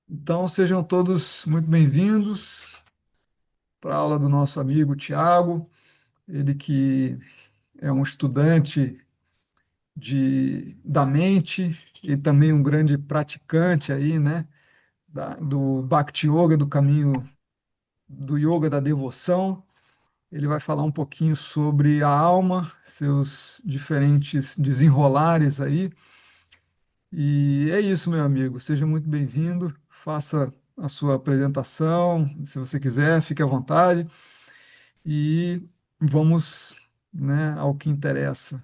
Então, sejam todos muito bem-vindos para a aula do nosso amigo Tiago, ele que é um estudante da mente e também um grande praticante aí, né, do Bhakti Yoga, do caminho do Yoga da devoção. Ele vai falar um pouquinho sobre a alma, seus diferentes desenrolares aí. E é isso, meu amigo. Seja muito bem-vindo. Faça a sua apresentação, se você quiser, fique à vontade. E vamos, né, ao que interessa.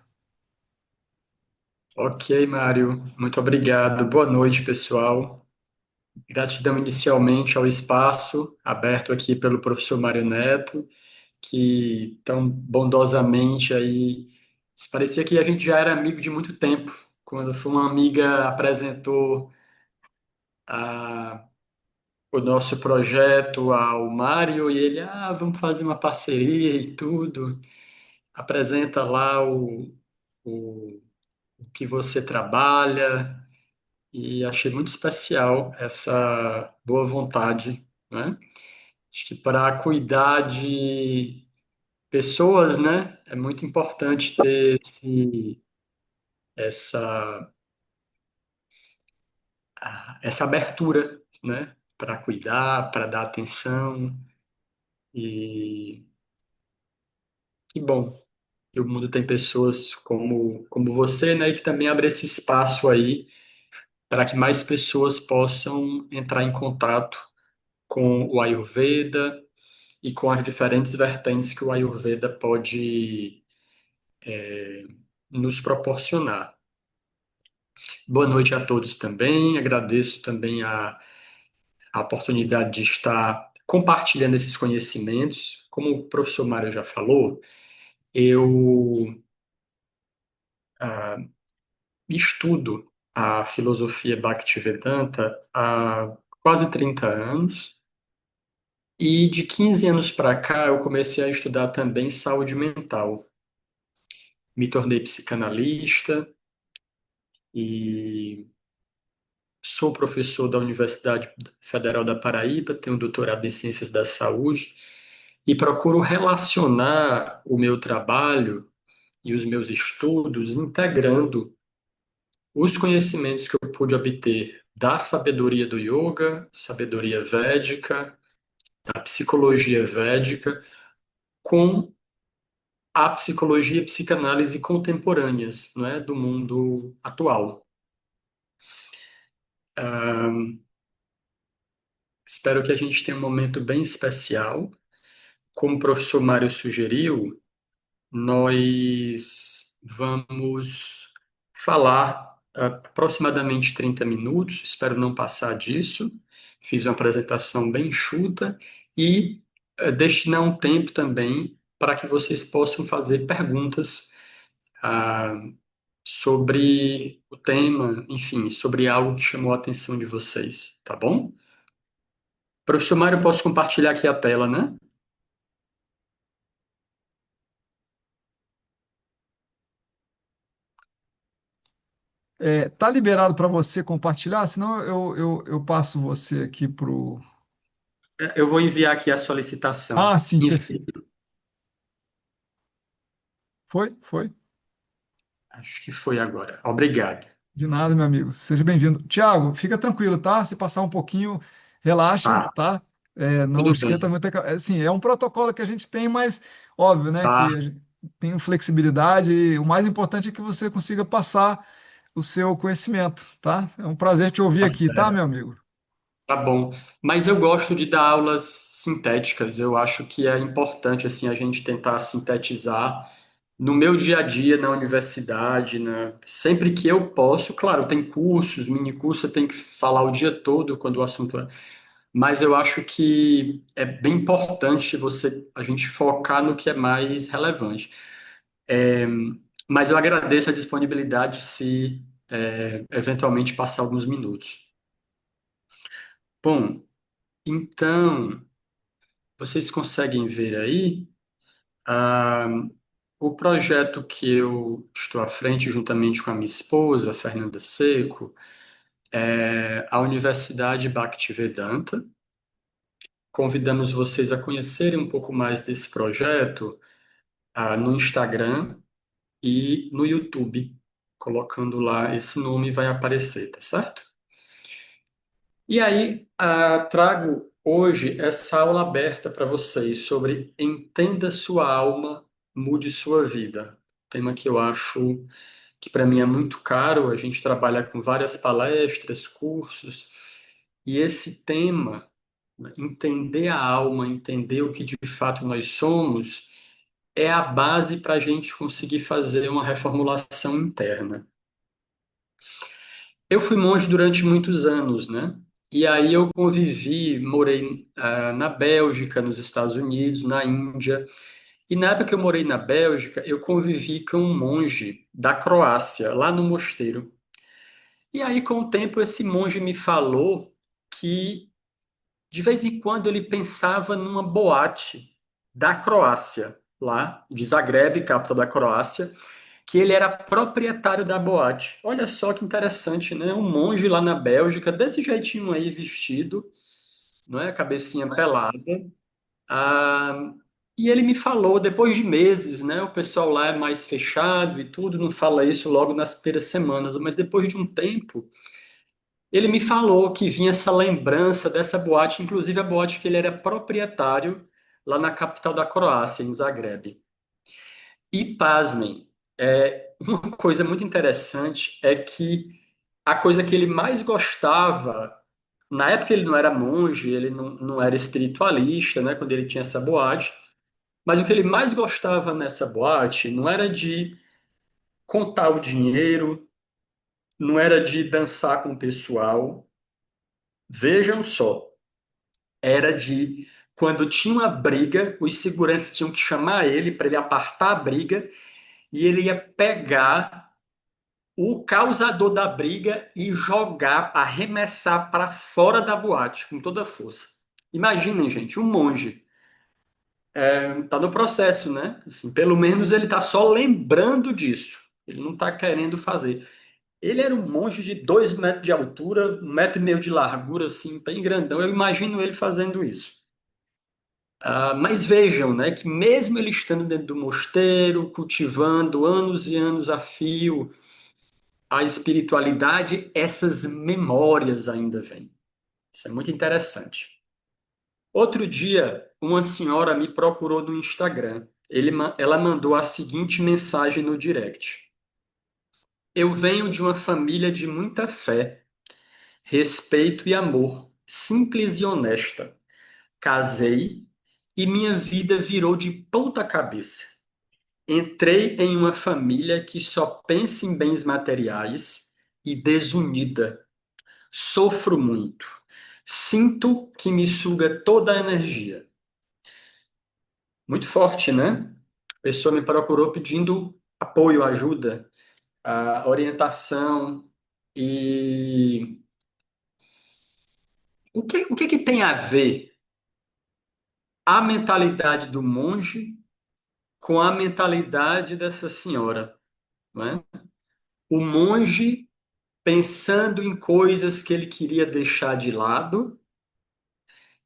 Ok, Mário, muito obrigado. Boa noite, pessoal. Gratidão inicialmente ao espaço aberto aqui pelo professor Mário Neto, que tão bondosamente aí, parecia que a gente já era amigo de muito tempo, quando foi uma amiga apresentou a, o nosso projeto ao Mário e ele, vamos fazer uma parceria e tudo. Apresenta lá o o que você trabalha. E achei muito especial essa boa vontade, né? Acho que para cuidar de pessoas, né, é muito importante ter essa, essa abertura, né, para cuidar, para dar atenção. E que bom que o mundo tem pessoas como você, né, que também abre esse espaço aí para que mais pessoas possam entrar em contato com o Ayurveda e com as diferentes vertentes que o Ayurveda pode nos proporcionar. Boa noite a todos também. Agradeço também a oportunidade de estar compartilhando esses conhecimentos. Como o professor Mário já falou, eu ah, estudo a filosofia Bhaktivedanta há quase 30 anos. E de 15 anos para cá, eu comecei a estudar também saúde mental. Me tornei psicanalista e sou professor da Universidade Federal da Paraíba, tenho doutorado em Ciências da Saúde e procuro relacionar o meu trabalho e os meus estudos integrando os conhecimentos que eu pude obter da sabedoria do yoga, sabedoria védica, da psicologia védica, com a psicologia e psicanálise contemporâneas, não é, do mundo atual. Espero que a gente tenha um momento bem especial. Como o professor Mário sugeriu, nós vamos falar aproximadamente 30 minutos, espero não passar disso. Fiz uma apresentação bem enxuta e destinar um tempo também para que vocês possam fazer perguntas ah, sobre o tema, enfim, sobre algo que chamou a atenção de vocês, tá bom? Professor Mário, eu posso compartilhar aqui a tela, né? Tá liberado para você compartilhar? Senão eu passo você aqui pro. Eu vou enviar aqui a solicitação. Ah, sim, perfeito. Foi? Foi. Acho que foi agora. Obrigado. De nada, meu amigo. Seja bem-vindo. Tiago, fica tranquilo, tá? Se passar um pouquinho, relaxa, Tá, tá? Não tudo esquenta bem. muito. Assim, é um protocolo que a gente tem, mas óbvio, né? Que Tá, a gente tem flexibilidade. E o mais importante é que você consiga passar o seu conhecimento, tá? É um prazer te ouvir tá aqui, tá, meu certo. amigo? Tá bom. Mas eu gosto de dar aulas sintéticas. Eu acho que é importante assim a gente tentar sintetizar no meu dia a dia na universidade, né? Sempre que eu posso. Claro, tem cursos, mini cursos, eu tenho que falar o dia todo quando o assunto é. Mas eu acho que é bem importante a gente focar no que é mais relevante. É, mas eu agradeço a disponibilidade se eventualmente passar alguns minutos. Bom, então, vocês conseguem ver aí ah, o projeto que eu estou à frente, juntamente com a minha esposa, Fernanda Seco. a Universidade Bhaktivedanta. Convidamos vocês a conhecerem um pouco mais desse projeto, no Instagram e no YouTube. Colocando lá esse nome vai aparecer, tá certo? E aí, trago hoje essa aula aberta para vocês sobre Entenda Sua Alma, Mude Sua Vida. Tema que eu acho que para mim é muito caro. A gente trabalha com várias palestras, cursos, e esse tema, né, entender a alma, entender o que de fato nós somos, é a base para a gente conseguir fazer uma reformulação interna. Eu fui monge durante muitos anos, né? E aí eu convivi, morei na Bélgica, nos Estados Unidos, na Índia. E na época que eu morei na Bélgica, eu convivi com um monge da Croácia, lá no mosteiro. E aí, com o tempo, esse monge me falou que de vez em quando ele pensava numa boate da Croácia, lá de Zagreb, capital da Croácia, que ele era proprietário da boate. Olha só que interessante, né? Um monge lá na Bélgica, desse jeitinho aí vestido, não é? Cabecinha pelada. Ah, e ele me falou, depois de meses, né? O pessoal lá é mais fechado e tudo, não fala isso logo nas primeiras semanas, mas depois de um tempo, ele me falou que vinha essa lembrança dessa boate, inclusive a boate que ele era proprietário lá na capital da Croácia, em Zagreb. E pasmem, uma coisa muito interessante é que a coisa que ele mais gostava, na época ele não era monge, ele não era espiritualista, né, quando ele tinha essa boate, mas o que ele mais gostava nessa boate não era de contar o dinheiro, não era de dançar com o pessoal. Vejam só, era de quando tinha uma briga, os seguranças tinham que chamar ele para ele apartar a briga e ele ia pegar o causador da briga e jogar, arremessar para fora da boate com toda a força. Imaginem, gente, um monge tá no processo, né? Assim, pelo menos ele tá só lembrando disso. Ele não tá querendo fazer. Ele era um monge de 2 metros de altura, 1,5 metro de largura, assim, bem grandão. Eu imagino ele fazendo isso. Mas vejam, né, que mesmo ele estando dentro do mosteiro, cultivando anos e anos a fio a espiritualidade, essas memórias ainda vêm. Isso é muito interessante. Outro dia, uma senhora me procurou no Instagram. Ela mandou a seguinte mensagem no direct: Eu venho de uma família de muita fé, respeito e amor, simples e honesta. Casei e minha vida virou de ponta cabeça. Entrei em uma família que só pensa em bens materiais e desunida. Sofro muito. Sinto que me suga toda a energia. Muito forte, né? A pessoa me procurou pedindo apoio, ajuda, a orientação. E o que que tem a ver a mentalidade do monge com a mentalidade dessa senhora, né? O monge pensando em coisas que ele queria deixar de lado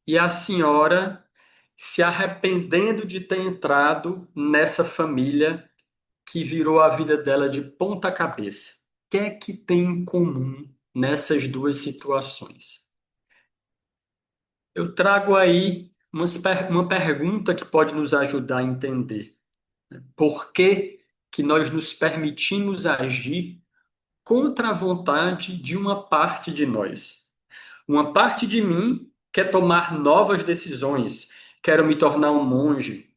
e a senhora se arrependendo de ter entrado nessa família que virou a vida dela de ponta cabeça. O que é que tem em comum nessas duas situações? Eu trago aí uma pergunta que pode nos ajudar a entender. Por que que nós nos permitimos agir contra a vontade de uma parte de nós? Uma parte de mim quer tomar novas decisões. Quero me tornar um monge.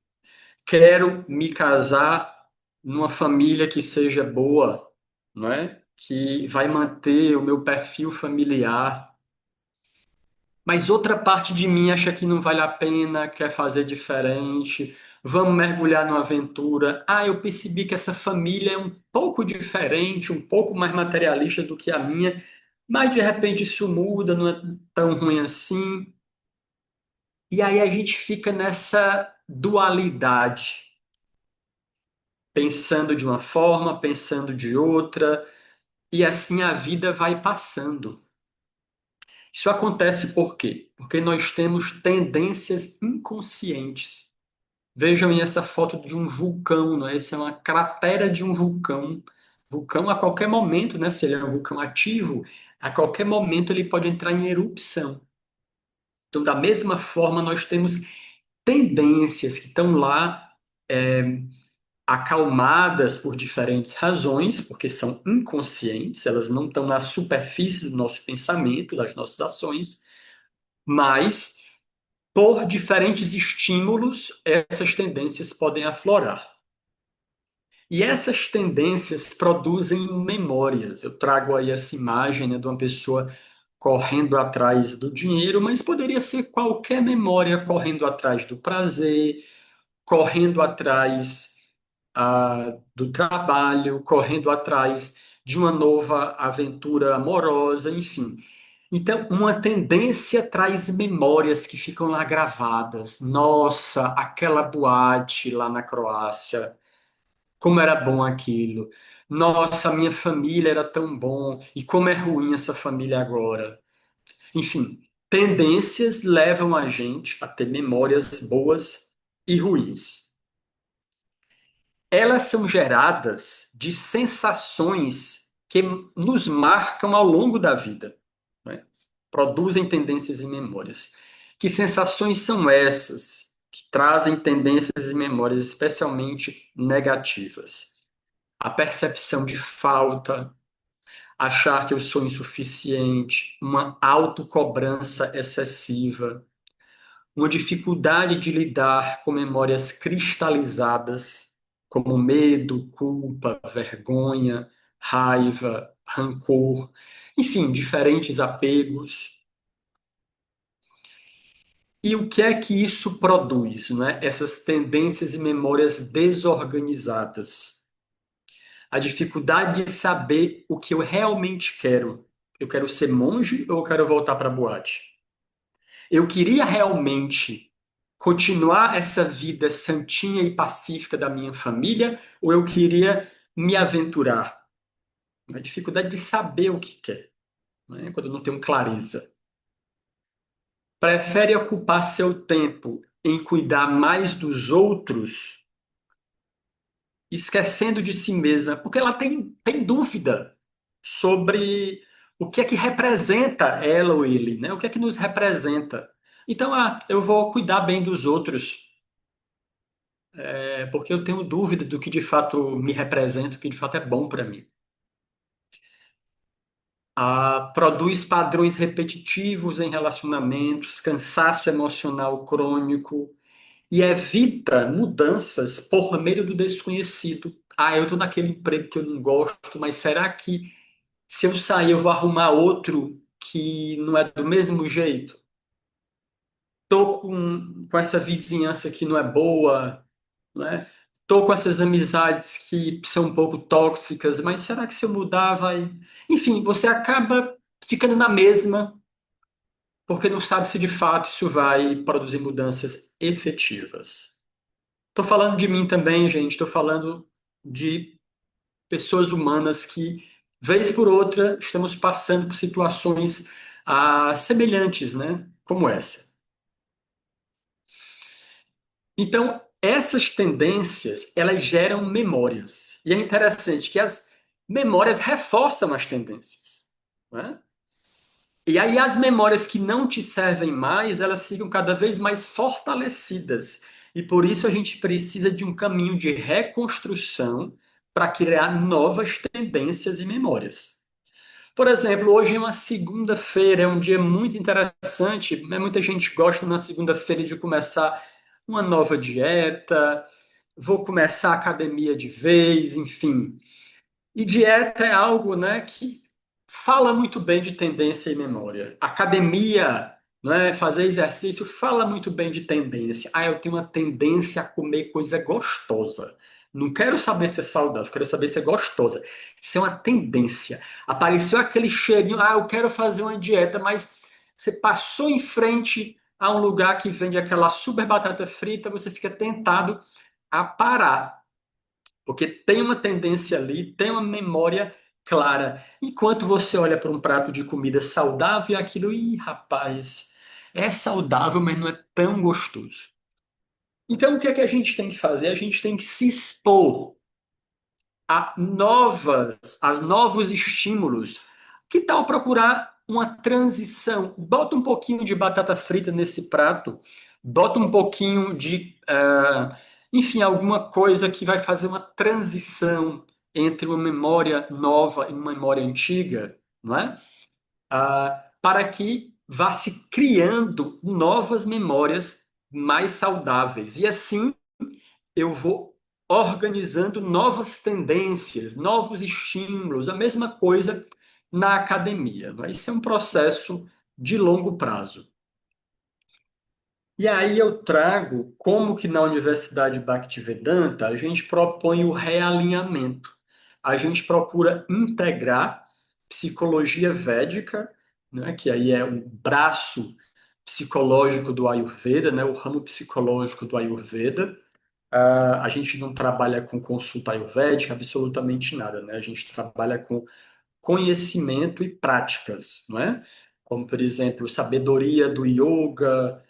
Quero me casar numa família que seja boa, não é? Que vai manter o meu perfil familiar. Mas outra parte de mim acha que não vale a pena, quer fazer diferente. Vamos mergulhar numa aventura. Eu percebi que essa família é um pouco diferente, um pouco mais materialista do que a minha, mas de repente isso muda, não é tão ruim assim. E aí a gente fica nessa dualidade, pensando de uma forma, pensando de outra, e assim a vida vai passando. Isso acontece por quê? Porque nós temos tendências inconscientes. Vejam aí essa foto de um vulcão, né? Essa é uma cratera de um vulcão. Vulcão a qualquer momento, né? Se ele é um vulcão ativo, a qualquer momento ele pode entrar em erupção. Então, da mesma forma, nós temos tendências que estão lá acalmadas por diferentes razões, porque são inconscientes, elas não estão na superfície do nosso pensamento, das nossas ações, mas por diferentes estímulos, essas tendências podem aflorar. E essas tendências produzem memórias. Eu trago aí essa imagem, né, de uma pessoa correndo atrás do dinheiro, mas poderia ser qualquer memória correndo atrás do prazer, correndo atrás do trabalho, correndo atrás de uma nova aventura amorosa, enfim. Então, uma tendência traz memórias que ficam lá gravadas. Nossa, aquela boate lá na Croácia, como era bom aquilo. Nossa, minha família era tão bom, e como é ruim essa família agora. Enfim, tendências levam a gente a ter memórias boas e ruins. Elas são geradas de sensações que nos marcam ao longo da vida, né? Produzem tendências e memórias. Que sensações são essas que trazem tendências e memórias especialmente negativas? A percepção de falta, achar que eu sou insuficiente, uma autocobrança excessiva, uma dificuldade de lidar com memórias cristalizadas, como medo, culpa, vergonha, raiva, rancor, enfim, diferentes apegos. E o que é que isso produz, né? Essas tendências e memórias desorganizadas. A dificuldade de saber o que eu realmente quero. Eu quero ser monge ou eu quero voltar para a boate? Eu queria realmente continuar essa vida santinha e pacífica da minha família, ou eu queria me aventurar? A dificuldade de saber o que quer, né? Quando eu não tenho clareza. Prefere ocupar seu tempo em cuidar mais dos outros, esquecendo de si mesma, porque ela tem dúvida sobre o que é que representa ela ou ele, né? O que é que nos representa. Então, eu vou cuidar bem dos outros, porque eu tenho dúvida do que de fato me representa, o que de fato é bom para mim. Produz padrões repetitivos em relacionamentos, cansaço emocional crônico e evita mudanças por meio do desconhecido. Eu estou naquele emprego que eu não gosto, mas será que se eu sair eu vou arrumar outro que não é do mesmo jeito? Estou com essa vizinhança que não é boa, né? Tô com essas amizades que são um pouco tóxicas, mas será que se eu mudar vai. Enfim, você acaba ficando na mesma, porque não sabe se de fato isso vai produzir mudanças efetivas. Estou falando de mim também, gente, estou falando de pessoas humanas que, vez por outra, estamos passando por situações semelhantes, né? Como essa. Então, essas tendências, elas geram memórias. E é interessante que as memórias reforçam as tendências, né? E aí as memórias que não te servem mais, elas ficam cada vez mais fortalecidas. E por isso a gente precisa de um caminho de reconstrução para criar novas tendências e memórias. Por exemplo, hoje é uma segunda-feira, é um dia muito interessante, né? Muita gente gosta na segunda-feira de começar uma nova dieta, vou começar a academia de vez, enfim. E dieta é algo, né, que fala muito bem de tendência e memória. Academia, né, fazer exercício fala muito bem de tendência. Eu tenho uma tendência a comer coisa gostosa. Não quero saber se é saudável, quero saber se é gostosa. Isso é uma tendência. Apareceu aquele cheirinho, eu quero fazer uma dieta, mas você passou em frente a um lugar que vende aquela super batata frita, você fica tentado a parar porque tem uma tendência ali, tem uma memória clara. Enquanto você olha para um prato de comida saudável, e aquilo, ih, rapaz, é saudável, mas não é tão gostoso. Então, o que é que a gente tem que fazer? A gente tem que se expor a novos estímulos. Que tal procurar uma transição? Bota um pouquinho de batata frita nesse prato, bota um pouquinho de, enfim, alguma coisa que vai fazer uma transição entre uma memória nova e uma memória antiga, não é? Para que vá se criando novas memórias mais saudáveis. E assim eu vou organizando novas tendências, novos estímulos, a mesma coisa na academia. Né? Isso é um processo de longo prazo. E aí eu trago como que na Universidade Bhaktivedanta a gente propõe o realinhamento. A gente procura integrar psicologia védica, né, que aí é o braço psicológico do Ayurveda, né, o ramo psicológico do Ayurveda. A gente não trabalha com consulta ayurvédica, absolutamente nada, né? A gente trabalha com conhecimento e práticas, não é? Como, por exemplo, sabedoria do yoga,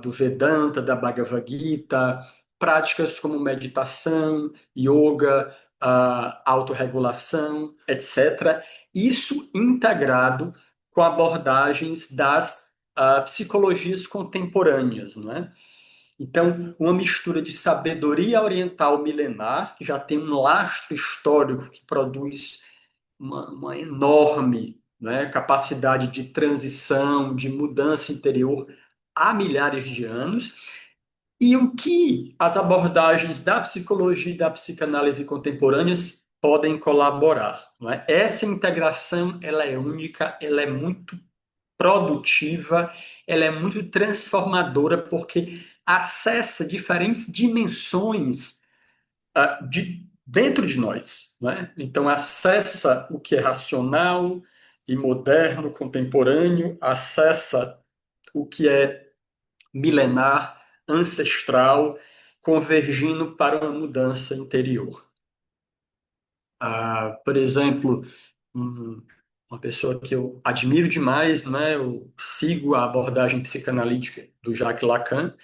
do Vedanta, da Bhagavad Gita, práticas como meditação, yoga, autorregulação, etc. Isso integrado com abordagens das psicologias contemporâneas, não é? Então, uma mistura de sabedoria oriental milenar, que já tem um lastro histórico que produz uma enorme, né, capacidade de transição, de mudança interior há milhares de anos, e o que as abordagens da psicologia e da psicanálise contemporâneas podem colaborar. Não é? Essa integração ela é única, ela é muito produtiva, ela é muito transformadora, porque acessa diferentes dimensões dentro de nós. Né? Então, acessa o que é racional e moderno, contemporâneo, acessa o que é milenar, ancestral, convergindo para uma mudança interior. Por exemplo, uma pessoa que eu admiro demais, né? Eu sigo a abordagem psicanalítica do Jacques Lacan,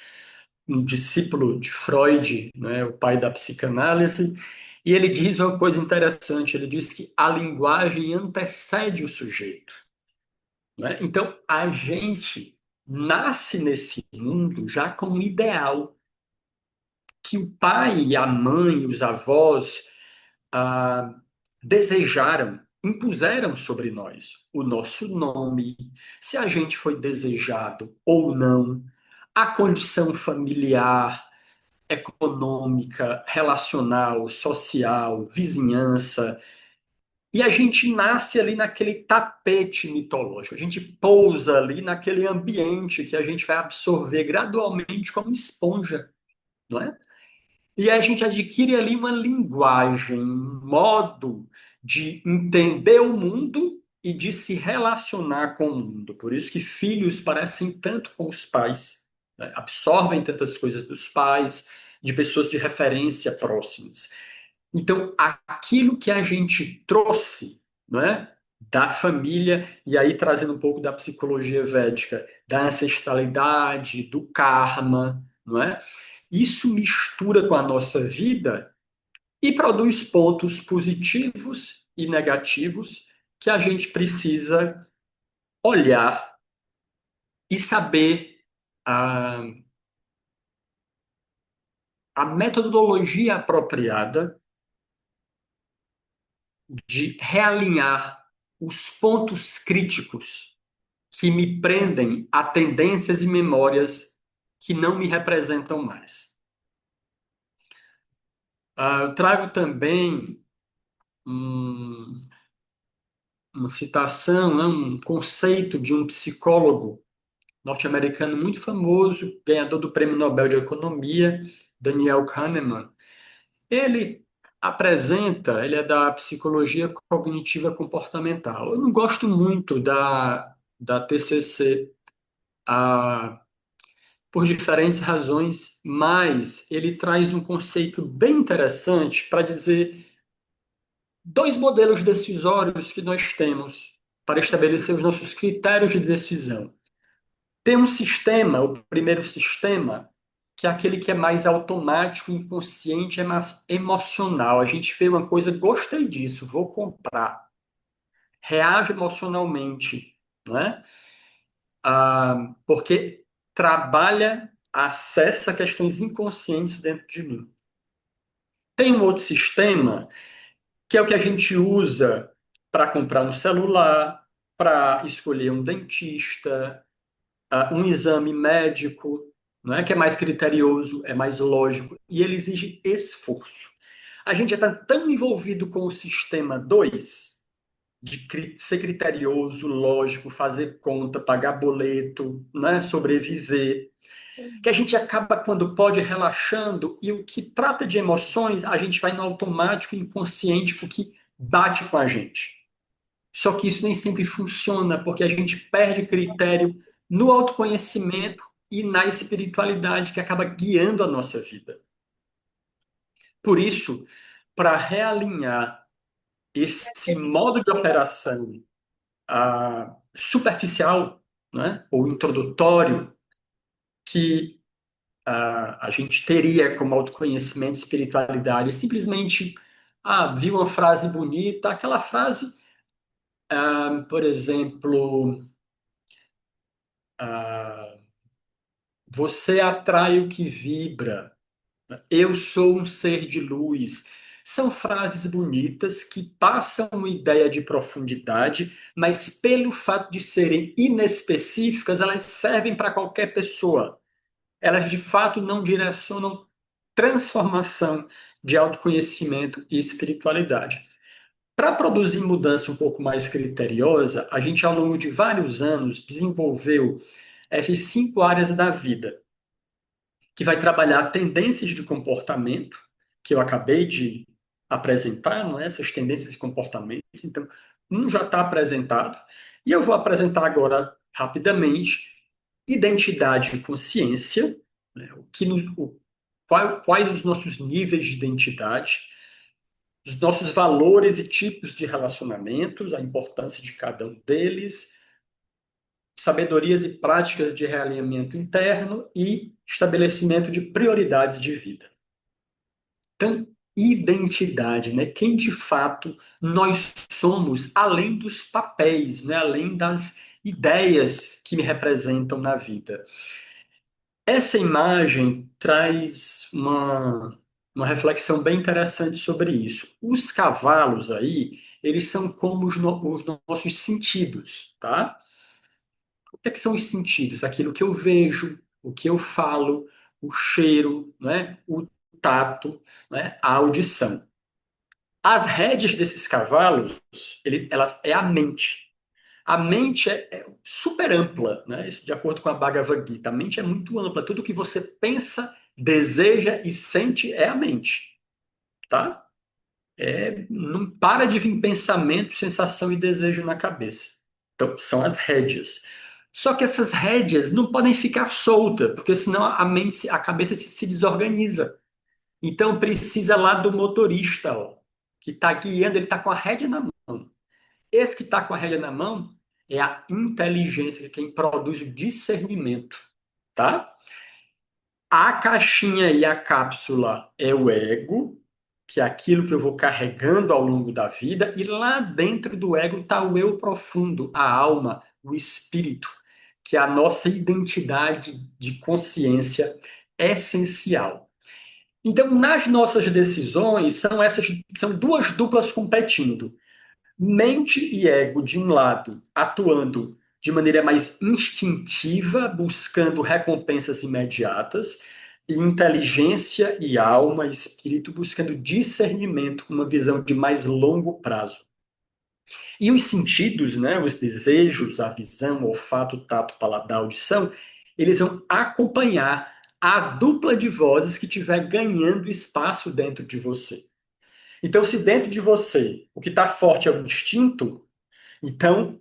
um discípulo de Freud, né, o pai da psicanálise, e ele diz uma coisa interessante, ele diz que a linguagem antecede o sujeito. Né? Então, a gente nasce nesse mundo já com um ideal que o pai, a mãe, os avós ah, desejaram, impuseram sobre nós o nosso nome, se a gente foi desejado ou não, a condição familiar, econômica, relacional, social, vizinhança. E a gente nasce ali naquele tapete mitológico, a gente pousa ali naquele ambiente que a gente vai absorver gradualmente como esponja, não é? E a gente adquire ali uma linguagem, um modo de entender o mundo e de se relacionar com o mundo. Por isso que filhos parecem tanto com os pais, né? Absorvem tantas coisas dos pais, de pessoas de referência próximas. Então, aquilo que a gente trouxe, não é? Da família, e aí trazendo um pouco da psicologia védica, da ancestralidade, do karma, não é? Isso mistura com a nossa vida e produz pontos positivos e negativos que a gente precisa olhar e saber a, a metodologia apropriada de realinhar os pontos críticos que me prendem a tendências e memórias que não me representam mais. Eu trago também um, uma citação, né, um conceito de um psicólogo norte-americano muito famoso, ganhador do Prêmio Nobel de Economia, Daniel Kahneman. Ele ele é da psicologia cognitiva comportamental. Eu não gosto muito da TCC, por diferentes razões, mas ele traz um conceito bem interessante para dizer dois modelos decisórios que nós temos para estabelecer os nossos critérios de decisão. Tem um sistema, o primeiro sistema, que é aquele que é mais automático, inconsciente, é mais emocional. A gente vê uma coisa, gostei disso, vou comprar. Reage emocionalmente, né? Porque trabalha, acessa questões inconscientes dentro de mim. Tem um outro sistema, que é o que a gente usa para comprar um celular, para escolher um dentista, um exame médico, não é que é mais criterioso, é mais lógico, e ele exige esforço. A gente já está tão envolvido com o sistema 2 de ser criterioso, lógico, fazer conta, pagar boleto, né, sobreviver, que a gente acaba, quando pode, relaxando, e o que trata de emoções, a gente vai no automático inconsciente, o que bate com a gente. Só que isso nem sempre funciona, porque a gente perde critério no autoconhecimento e na espiritualidade que acaba guiando a nossa vida. Por isso, para realinhar esse modo de operação superficial, né, ou introdutório, que a gente teria como autoconhecimento, espiritualidade, simplesmente viu uma frase bonita, aquela frase, por exemplo, ah, você atrai o que vibra. Eu sou um ser de luz. São frases bonitas que passam uma ideia de profundidade, mas pelo fato de serem inespecíficas, elas servem para qualquer pessoa. Elas de fato não direcionam transformação de autoconhecimento e espiritualidade. Para produzir mudança um pouco mais criteriosa, a gente, ao longo de vários anos, desenvolveu essas 5 áreas da vida, que vai trabalhar tendências de comportamento, que eu acabei de apresentar, não é? Essas tendências de comportamento. Então, um já está apresentado, e eu vou apresentar agora, rapidamente, identidade e consciência, né? Quais os nossos níveis de identidade, os nossos valores e tipos de relacionamentos, a importância de cada um deles, sabedorias e práticas de realinhamento interno e estabelecimento de prioridades de vida. Então, identidade, né? Quem de fato nós somos, além dos papéis, né? Além das ideias que me representam na vida. Essa imagem traz uma reflexão bem interessante sobre isso. Os cavalos aí, eles são como os nossos sentidos, tá? O que é que são os sentidos? Aquilo que eu vejo, o que eu falo, o cheiro, né? O tato, né? A audição. As rédeas desses cavalos, elas é a mente. A mente é super ampla, né? Isso de acordo com a Bhagavad Gita. A mente é muito ampla. Tudo que você pensa, deseja e sente é a mente, tá? Não para de vir pensamento, sensação e desejo na cabeça. Então, são as rédeas. Só que essas rédeas não podem ficar soltas, porque senão a mente, a cabeça se desorganiza. Então, precisa lá do motorista, ó, que está guiando, ele está com a rédea na mão. Esse que está com a rédea na mão é a inteligência, quem produz o discernimento, tá? A caixinha e a cápsula é o ego, que é aquilo que eu vou carregando ao longo da vida, e lá dentro do ego está o eu profundo, a alma, o espírito, que é a nossa identidade de consciência essencial. Então, nas nossas decisões, são duas duplas competindo. Mente e ego, de um lado, atuando de maneira mais instintiva, buscando recompensas imediatas, e inteligência e alma, espírito, buscando discernimento, uma visão de mais longo prazo. E os sentidos, né, os desejos, a visão, o olfato, tato, paladar, audição, eles vão acompanhar a dupla de vozes que estiver ganhando espaço dentro de você. Então, se dentro de você o que está forte é o instinto, então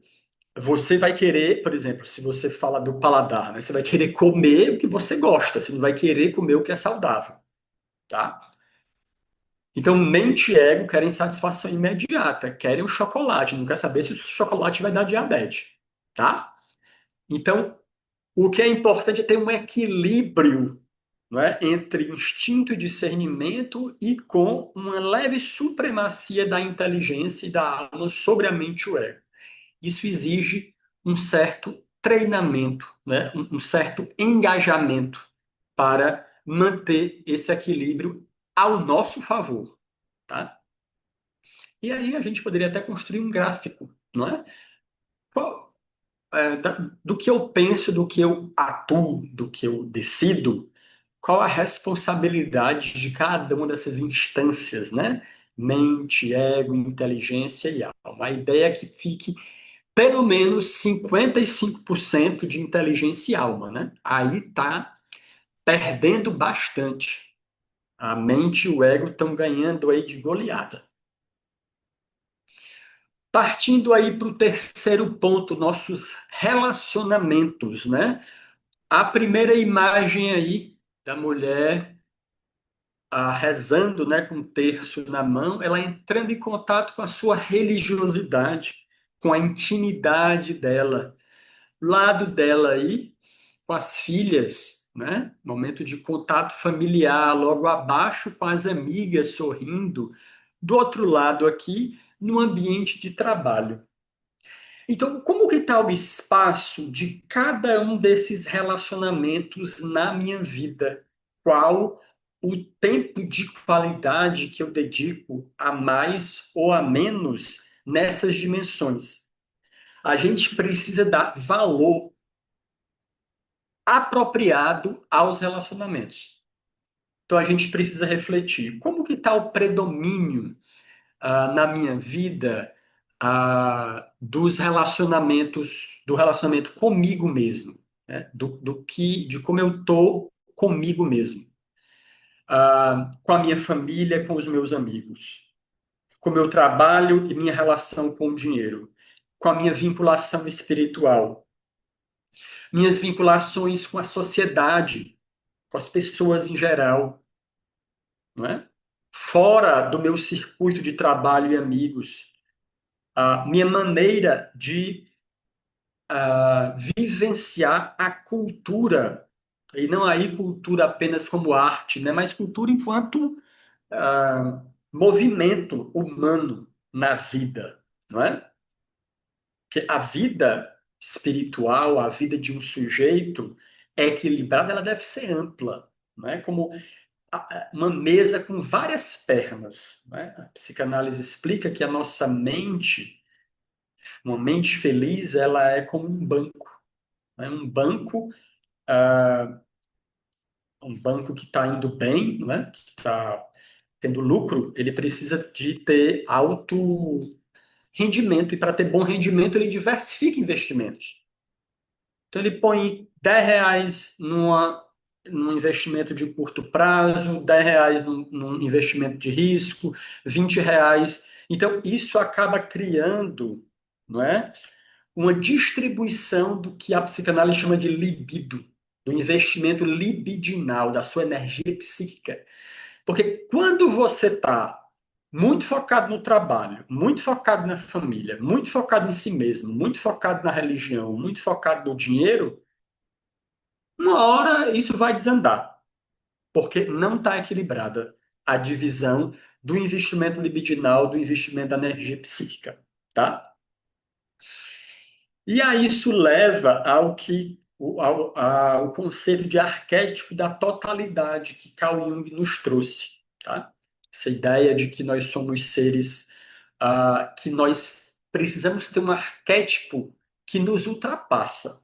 você vai querer, por exemplo, se você fala do paladar, né, você vai querer comer o que você gosta, você não vai querer comer o que é saudável, tá? Então, mente e ego querem satisfação imediata, querem o chocolate, não quer saber se o chocolate vai dar diabetes, tá? Então, o que é importante é ter um equilíbrio, não é, entre instinto e discernimento e com uma leve supremacia da inteligência e da alma sobre a mente e o ego. Isso exige um certo treinamento, né? Um certo engajamento para manter esse equilíbrio ao nosso favor, tá? E aí a gente poderia até construir um gráfico, não é? Qual, do que eu penso, do que eu atuo, do que eu decido, qual a responsabilidade de cada uma dessas instâncias, né? Mente, ego, inteligência e alma. A ideia é que fique pelo menos 55% de inteligência e alma, né? Aí tá perdendo bastante. A mente e o ego estão ganhando aí de goleada. Partindo aí para o terceiro ponto, nossos relacionamentos, né? A primeira imagem aí da mulher rezando, né, com um terço na mão, ela entrando em contato com a sua religiosidade, com a intimidade dela. Lado dela aí, com as filhas, né? Momento de contato familiar, logo abaixo com as amigas sorrindo. Do outro lado aqui, no ambiente de trabalho. Então, como que está o espaço de cada um desses relacionamentos na minha vida? Qual o tempo de qualidade que eu dedico a mais ou a menos nessas dimensões? A gente precisa dar valor apropriado aos relacionamentos. Então, a gente precisa refletir como que está o predomínio na minha vida dos relacionamentos, do relacionamento comigo mesmo, né? De como eu estou comigo mesmo, com a minha família, com os meus amigos, com o meu trabalho e minha relação com o dinheiro, com a minha vinculação espiritual, minhas vinculações com a sociedade, com as pessoas em geral, não é? Fora do meu circuito de trabalho e amigos, a minha maneira de vivenciar a cultura, e não aí cultura apenas como arte, né, mas cultura enquanto movimento humano na vida, não é? Que a vida espiritual, a vida de um sujeito é equilibrada, ela deve ser ampla, não é? Como uma mesa com várias pernas, não é? A psicanálise explica que a nossa mente, uma mente feliz, ela é como um banco, né? Ah, um banco que está indo bem, né, que está tendo lucro, ele precisa de ter alto rendimento, e para ter bom rendimento, ele diversifica investimentos. Então, ele põe R$ 10 num investimento de curto prazo, R$ 10 num investimento de risco, R$ 20. Então, isso acaba criando, não é, uma distribuição do que a psicanálise chama de libido, do investimento libidinal, da sua energia psíquica. Porque quando você está muito focado no trabalho, muito focado na família, muito focado em si mesmo, muito focado na religião, muito focado no dinheiro, uma hora isso vai desandar, porque não está equilibrada a divisão do investimento libidinal, do investimento da energia psíquica, tá? E aí isso leva ao conceito de arquétipo da totalidade que Carl Jung nos trouxe, tá? Essa ideia de que nós somos seres que nós precisamos ter um arquétipo que nos ultrapassa,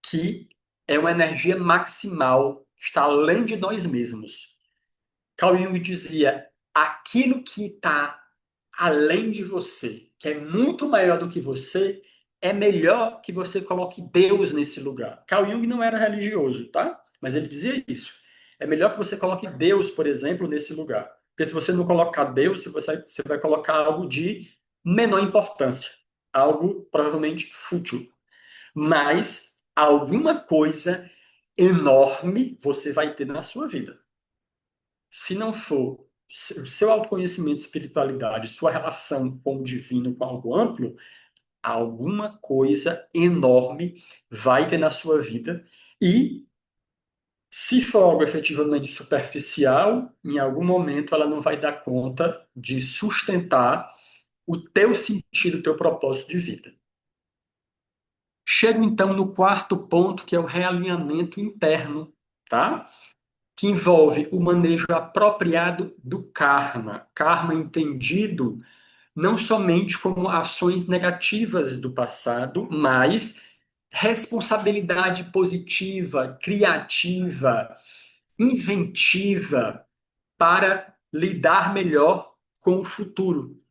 que é uma energia maximal, que está além de nós mesmos. Carl Jung dizia: aquilo que está além de você, que é muito maior do que você, é melhor que você coloque Deus nesse lugar. Carl Jung não era religioso, tá? Mas ele dizia isso. É melhor que você coloque Deus, por exemplo, nesse lugar. Porque se você não colocar Deus, você vai colocar algo de menor importância, algo provavelmente fútil. Mas alguma coisa enorme você vai ter na sua vida. Se não for seu autoconhecimento, espiritualidade, sua relação com o divino, com algo amplo, alguma coisa enorme vai ter na sua vida. E se for algo efetivamente superficial, em algum momento ela não vai dar conta de sustentar o teu sentido, o teu propósito de vida. Chego então no quarto ponto, que é o realinhamento interno, tá? Que envolve o manejo apropriado do karma. Karma entendido não somente como ações negativas do passado, mas responsabilidade positiva, criativa, inventiva para lidar melhor com o futuro,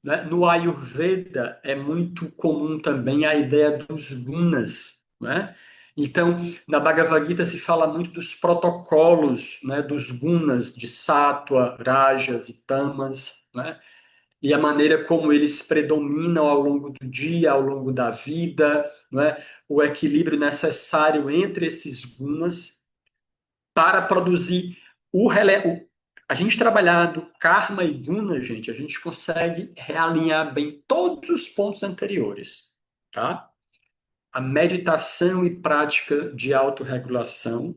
né? No Ayurveda é muito comum também a ideia dos gunas, né? Então, na Bhagavad Gita se fala muito dos protocolos, né, dos gunas, de sattva, rajas e tamas, né? E a maneira como eles predominam ao longo do dia, ao longo da vida, né? O equilíbrio necessário entre esses gunas para produzir a gente trabalhando karma e guna, gente, a gente consegue realinhar bem todos os pontos anteriores, tá? A meditação e prática de autorregulação,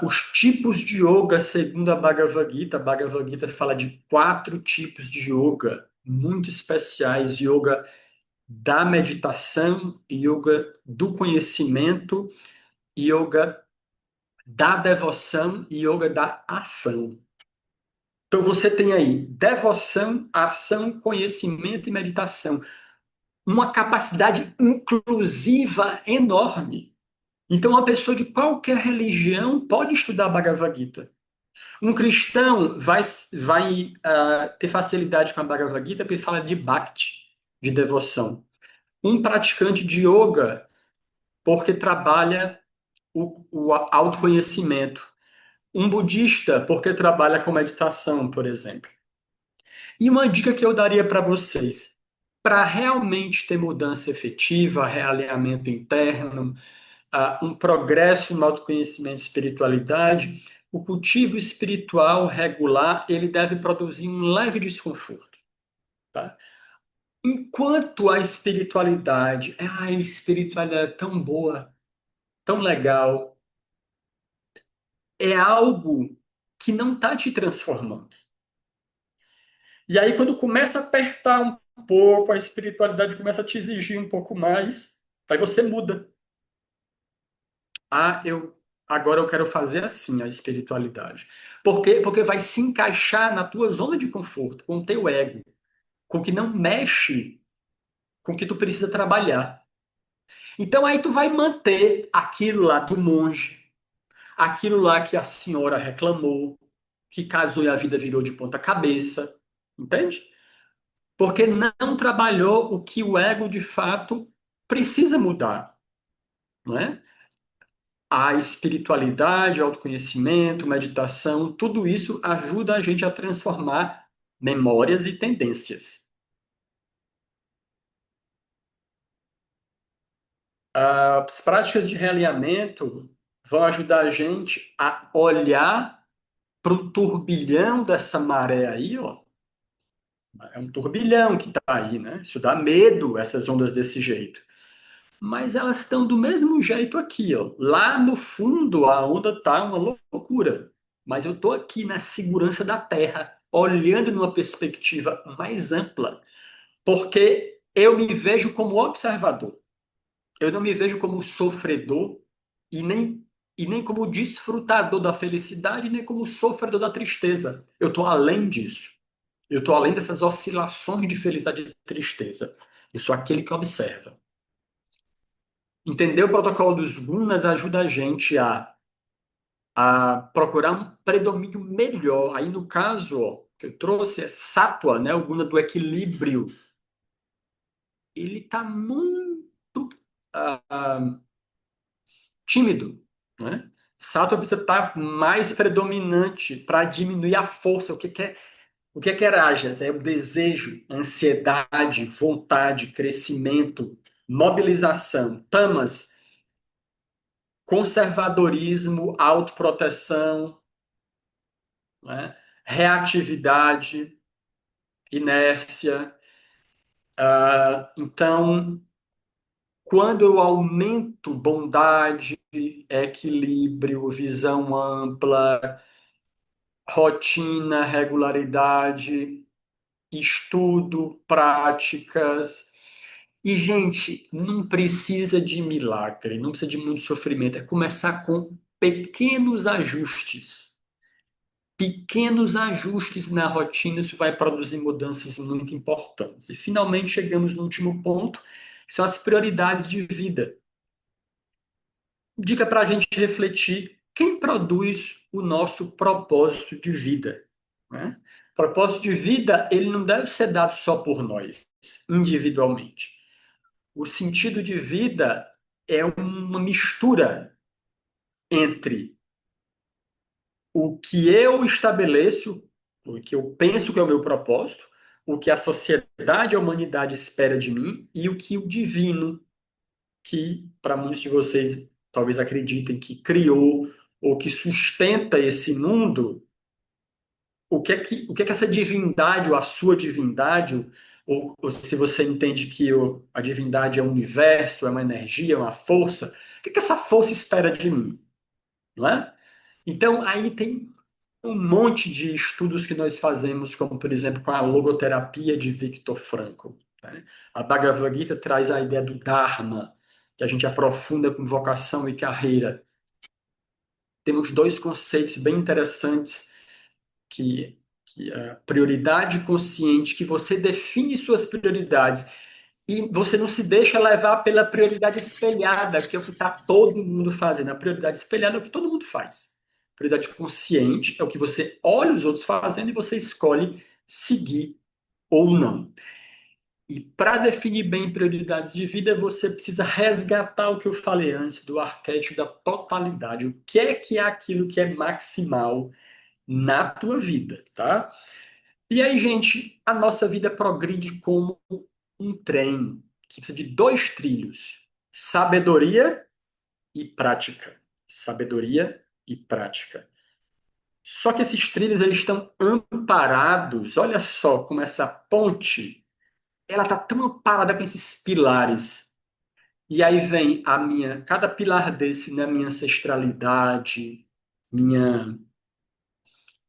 os tipos de yoga segundo a Bhagavad Gita fala de 4 tipos de yoga muito especiais: yoga da meditação, yoga do conhecimento, yoga da devoção e yoga da ação. Então você tem aí devoção, ação, conhecimento e meditação. Uma capacidade inclusiva enorme. Então uma pessoa de qualquer religião pode estudar a Bhagavad Gita. Um cristão vai ter facilidade com a Bhagavad Gita porque fala de bhakti, de devoção. Um praticante de yoga porque trabalha o autoconhecimento. Um budista porque trabalha com meditação, por exemplo. E uma dica que eu daria para vocês, para realmente ter mudança efetiva, realinhamento interno, um progresso no autoconhecimento e espiritualidade, o cultivo espiritual regular, ele deve produzir um leve desconforto, tá? Enquanto a espiritualidade é tão boa, tão legal, é algo que não está te transformando. E aí, quando começa a apertar um pouco, a espiritualidade começa a te exigir um pouco mais, aí você muda. Agora eu quero fazer assim a espiritualidade. Por quê? Porque vai se encaixar na tua zona de conforto, com o teu ego, com o que não mexe com o que tu precisa trabalhar. Então aí tu vai manter aquilo lá do monge, aquilo lá que a senhora reclamou, que casou e a vida virou de ponta cabeça, entende? Porque não trabalhou o que o ego de fato precisa mudar, não é? A espiritualidade, autoconhecimento, meditação, tudo isso ajuda a gente a transformar memórias e tendências. As práticas de realinhamento vão ajudar a gente a olhar para o turbilhão dessa maré aí, ó. É um turbilhão que está aí, né? Isso dá medo, essas ondas desse jeito. Mas elas estão do mesmo jeito aqui, ó. Lá no fundo a onda tá uma loucura, mas eu tô aqui na segurança da Terra, olhando numa perspectiva mais ampla, porque eu me vejo como observador. Eu não me vejo como sofredor e nem como desfrutador da felicidade, nem como sofredor da tristeza. Eu estou além disso. Eu estou além dessas oscilações de felicidade e tristeza. Eu sou aquele que observa. Entender o protocolo dos gunas ajuda a gente a procurar um predomínio melhor. Aí, no caso, ó, que eu trouxe é sattva, né, o guna do equilíbrio. Ele está muito ah, tímido, né? Sattva precisa estar mais predominante para diminuir a força. O que é rajas? É o desejo, ansiedade, vontade, crescimento, mobilização. Tamas, conservadorismo, autoproteção, né? reatividade, inércia. Então, quando eu aumento bondade, equilíbrio, visão ampla, rotina, regularidade, estudo, práticas. E, gente, não precisa de milagre, não precisa de muito sofrimento, é começar com pequenos ajustes. Pequenos ajustes na rotina, isso vai produzir mudanças muito importantes. E finalmente chegamos no último ponto, que são as prioridades de vida. Dica para a gente refletir: quem produz o nosso propósito de vida? Né? Propósito de vida, ele não deve ser dado só por nós, individualmente. O sentido de vida é uma mistura entre o que eu estabeleço, o que eu penso que é o meu propósito, o que a sociedade, a humanidade espera de mim e o que o divino, que para muitos de vocês talvez acreditem que criou ou que sustenta esse mundo, o que é que essa divindade ou a sua divindade, ou se você entende que a divindade é um universo, é uma energia, é uma força, o que essa força espera de mim? Não é? Então, aí tem um monte de estudos que nós fazemos, como, por exemplo, com a logoterapia de Viktor Frankl. Né? A Bhagavad Gita traz a ideia do Dharma, que a gente aprofunda com vocação e carreira. Temos dois conceitos bem interessantes, que a prioridade consciente, que você define suas prioridades e você não se deixa levar pela prioridade espelhada, que é o que está todo mundo fazendo. A prioridade espelhada é o que todo mundo faz. A prioridade consciente é o que você olha os outros fazendo e você escolhe seguir ou não. E para definir bem prioridades de vida, você precisa resgatar o que eu falei antes do arquétipo da totalidade. O que é aquilo que é maximal na tua vida, tá? E aí, gente, a nossa vida progride como um trem que precisa de dois trilhos: sabedoria e prática. Sabedoria e prática. Só que esses trilhos eles estão amparados. Olha só como essa ponte, ela está tão amparada com esses pilares. E aí vem cada pilar desse, né, minha ancestralidade, minha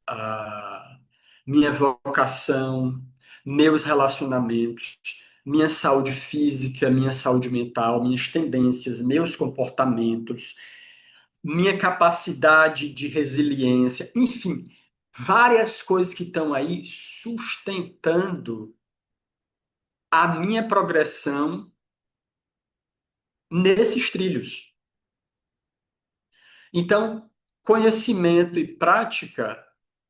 a minha vocação, meus relacionamentos, minha saúde física, minha saúde mental, minhas tendências, meus comportamentos, minha capacidade de resiliência, enfim, várias coisas que estão aí sustentando a minha progressão nesses trilhos. Então, conhecimento e prática,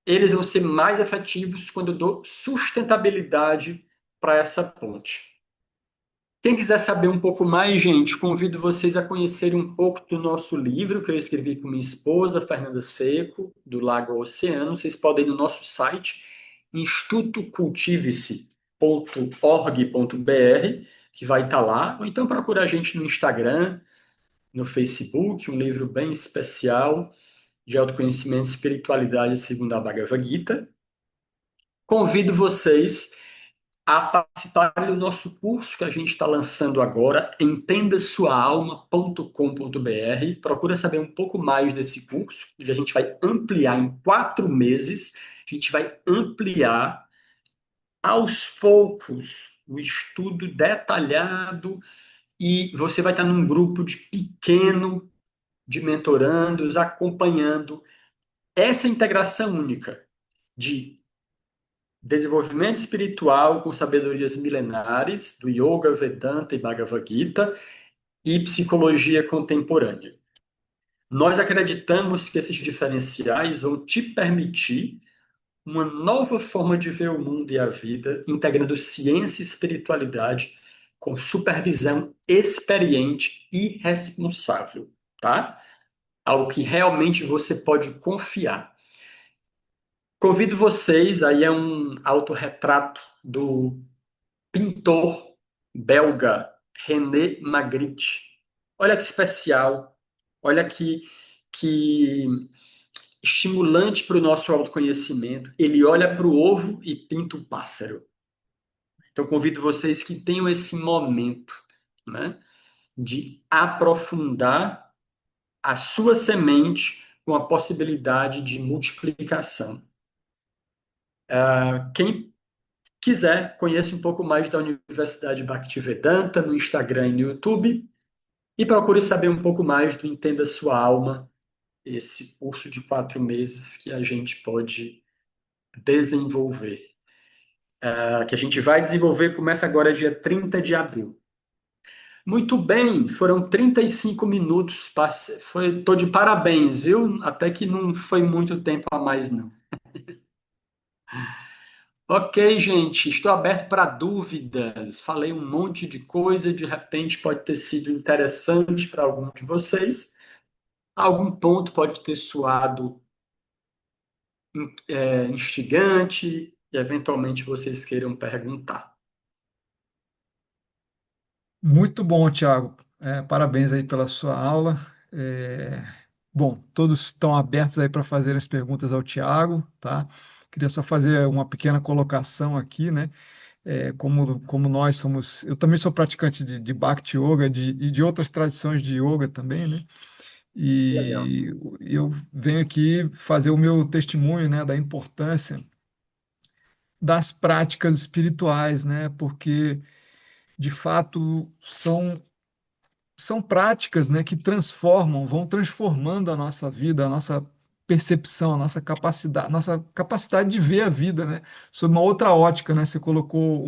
eles vão ser mais efetivos quando eu dou sustentabilidade para essa ponte. Quem quiser saber um pouco mais, gente, convido vocês a conhecerem um pouco do nosso livro que eu escrevi com minha esposa, Fernanda Seco, do Lago ao Oceano. Vocês podem ir no nosso site, institutocultive-se.org.br, que vai estar lá, ou então procura a gente no Instagram, no Facebook, um livro bem especial de autoconhecimento e espiritualidade segundo a Bhagavad Gita. Convido vocês a participarem do nosso curso que a gente está lançando agora, entendasuaalma.com.br. Procura saber um pouco mais desse curso, onde a gente vai ampliar em 4 meses, a gente vai ampliar aos poucos o estudo detalhado e você vai estar num grupo de pequeno de mentorandos acompanhando essa integração única de desenvolvimento espiritual com sabedorias milenares do Yoga, Vedanta e Bhagavad Gita e psicologia contemporânea. Nós acreditamos que esses diferenciais vão te permitir uma nova forma de ver o mundo e a vida, integrando ciência e espiritualidade com supervisão experiente e responsável, tá? Algo que realmente você pode confiar. Convido vocês, aí é um autorretrato do pintor belga René Magritte. Olha que especial, olha que estimulante para o nosso autoconhecimento. Ele olha para o ovo e pinta o pássaro. Então, convido vocês que tenham esse momento, né, de aprofundar a sua semente com a possibilidade de multiplicação. Quem quiser, conheça um pouco mais da Universidade Bhaktivedanta no Instagram e no YouTube e procure saber um pouco mais do Entenda Sua Alma, esse curso de 4 meses que a gente pode desenvolver. Que a gente vai desenvolver, começa agora dia 30 de abril. Muito bem, foram 35 minutos, tô de parabéns, viu? Até que não foi muito tempo a mais, não. Ok, gente, estou aberto para dúvidas. Falei um monte de coisa, de repente pode ter sido interessante para algum de vocês. Algum ponto pode ter soado instigante e eventualmente vocês queiram perguntar. Muito bom, Tiago. Parabéns aí pela sua aula. É, bom, todos estão abertos aí para fazer as perguntas ao Tiago, tá? Queria só fazer uma pequena colocação aqui, né? Como nós somos, eu também sou praticante de Bhakti Yoga e de outras tradições de yoga também, né? Legal. E eu venho aqui fazer o meu testemunho, né, da importância das práticas espirituais, né? Porque de fato são práticas, né, que vão transformando a nossa vida, a nossa percepção, a nossa capacidade de ver a vida, né, sob uma outra ótica, né? Você colocou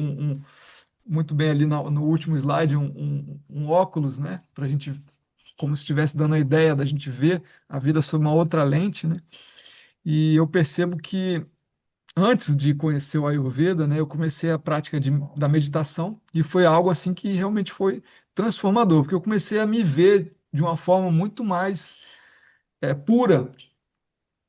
muito bem ali no último slide um óculos, né, para a gente, como se estivesse dando a ideia da gente ver a vida sob uma outra lente, né? E eu percebo que antes de conhecer o Ayurveda, né, eu comecei a prática da meditação e foi algo assim que realmente foi transformador, porque eu comecei a me ver de uma forma muito mais pura,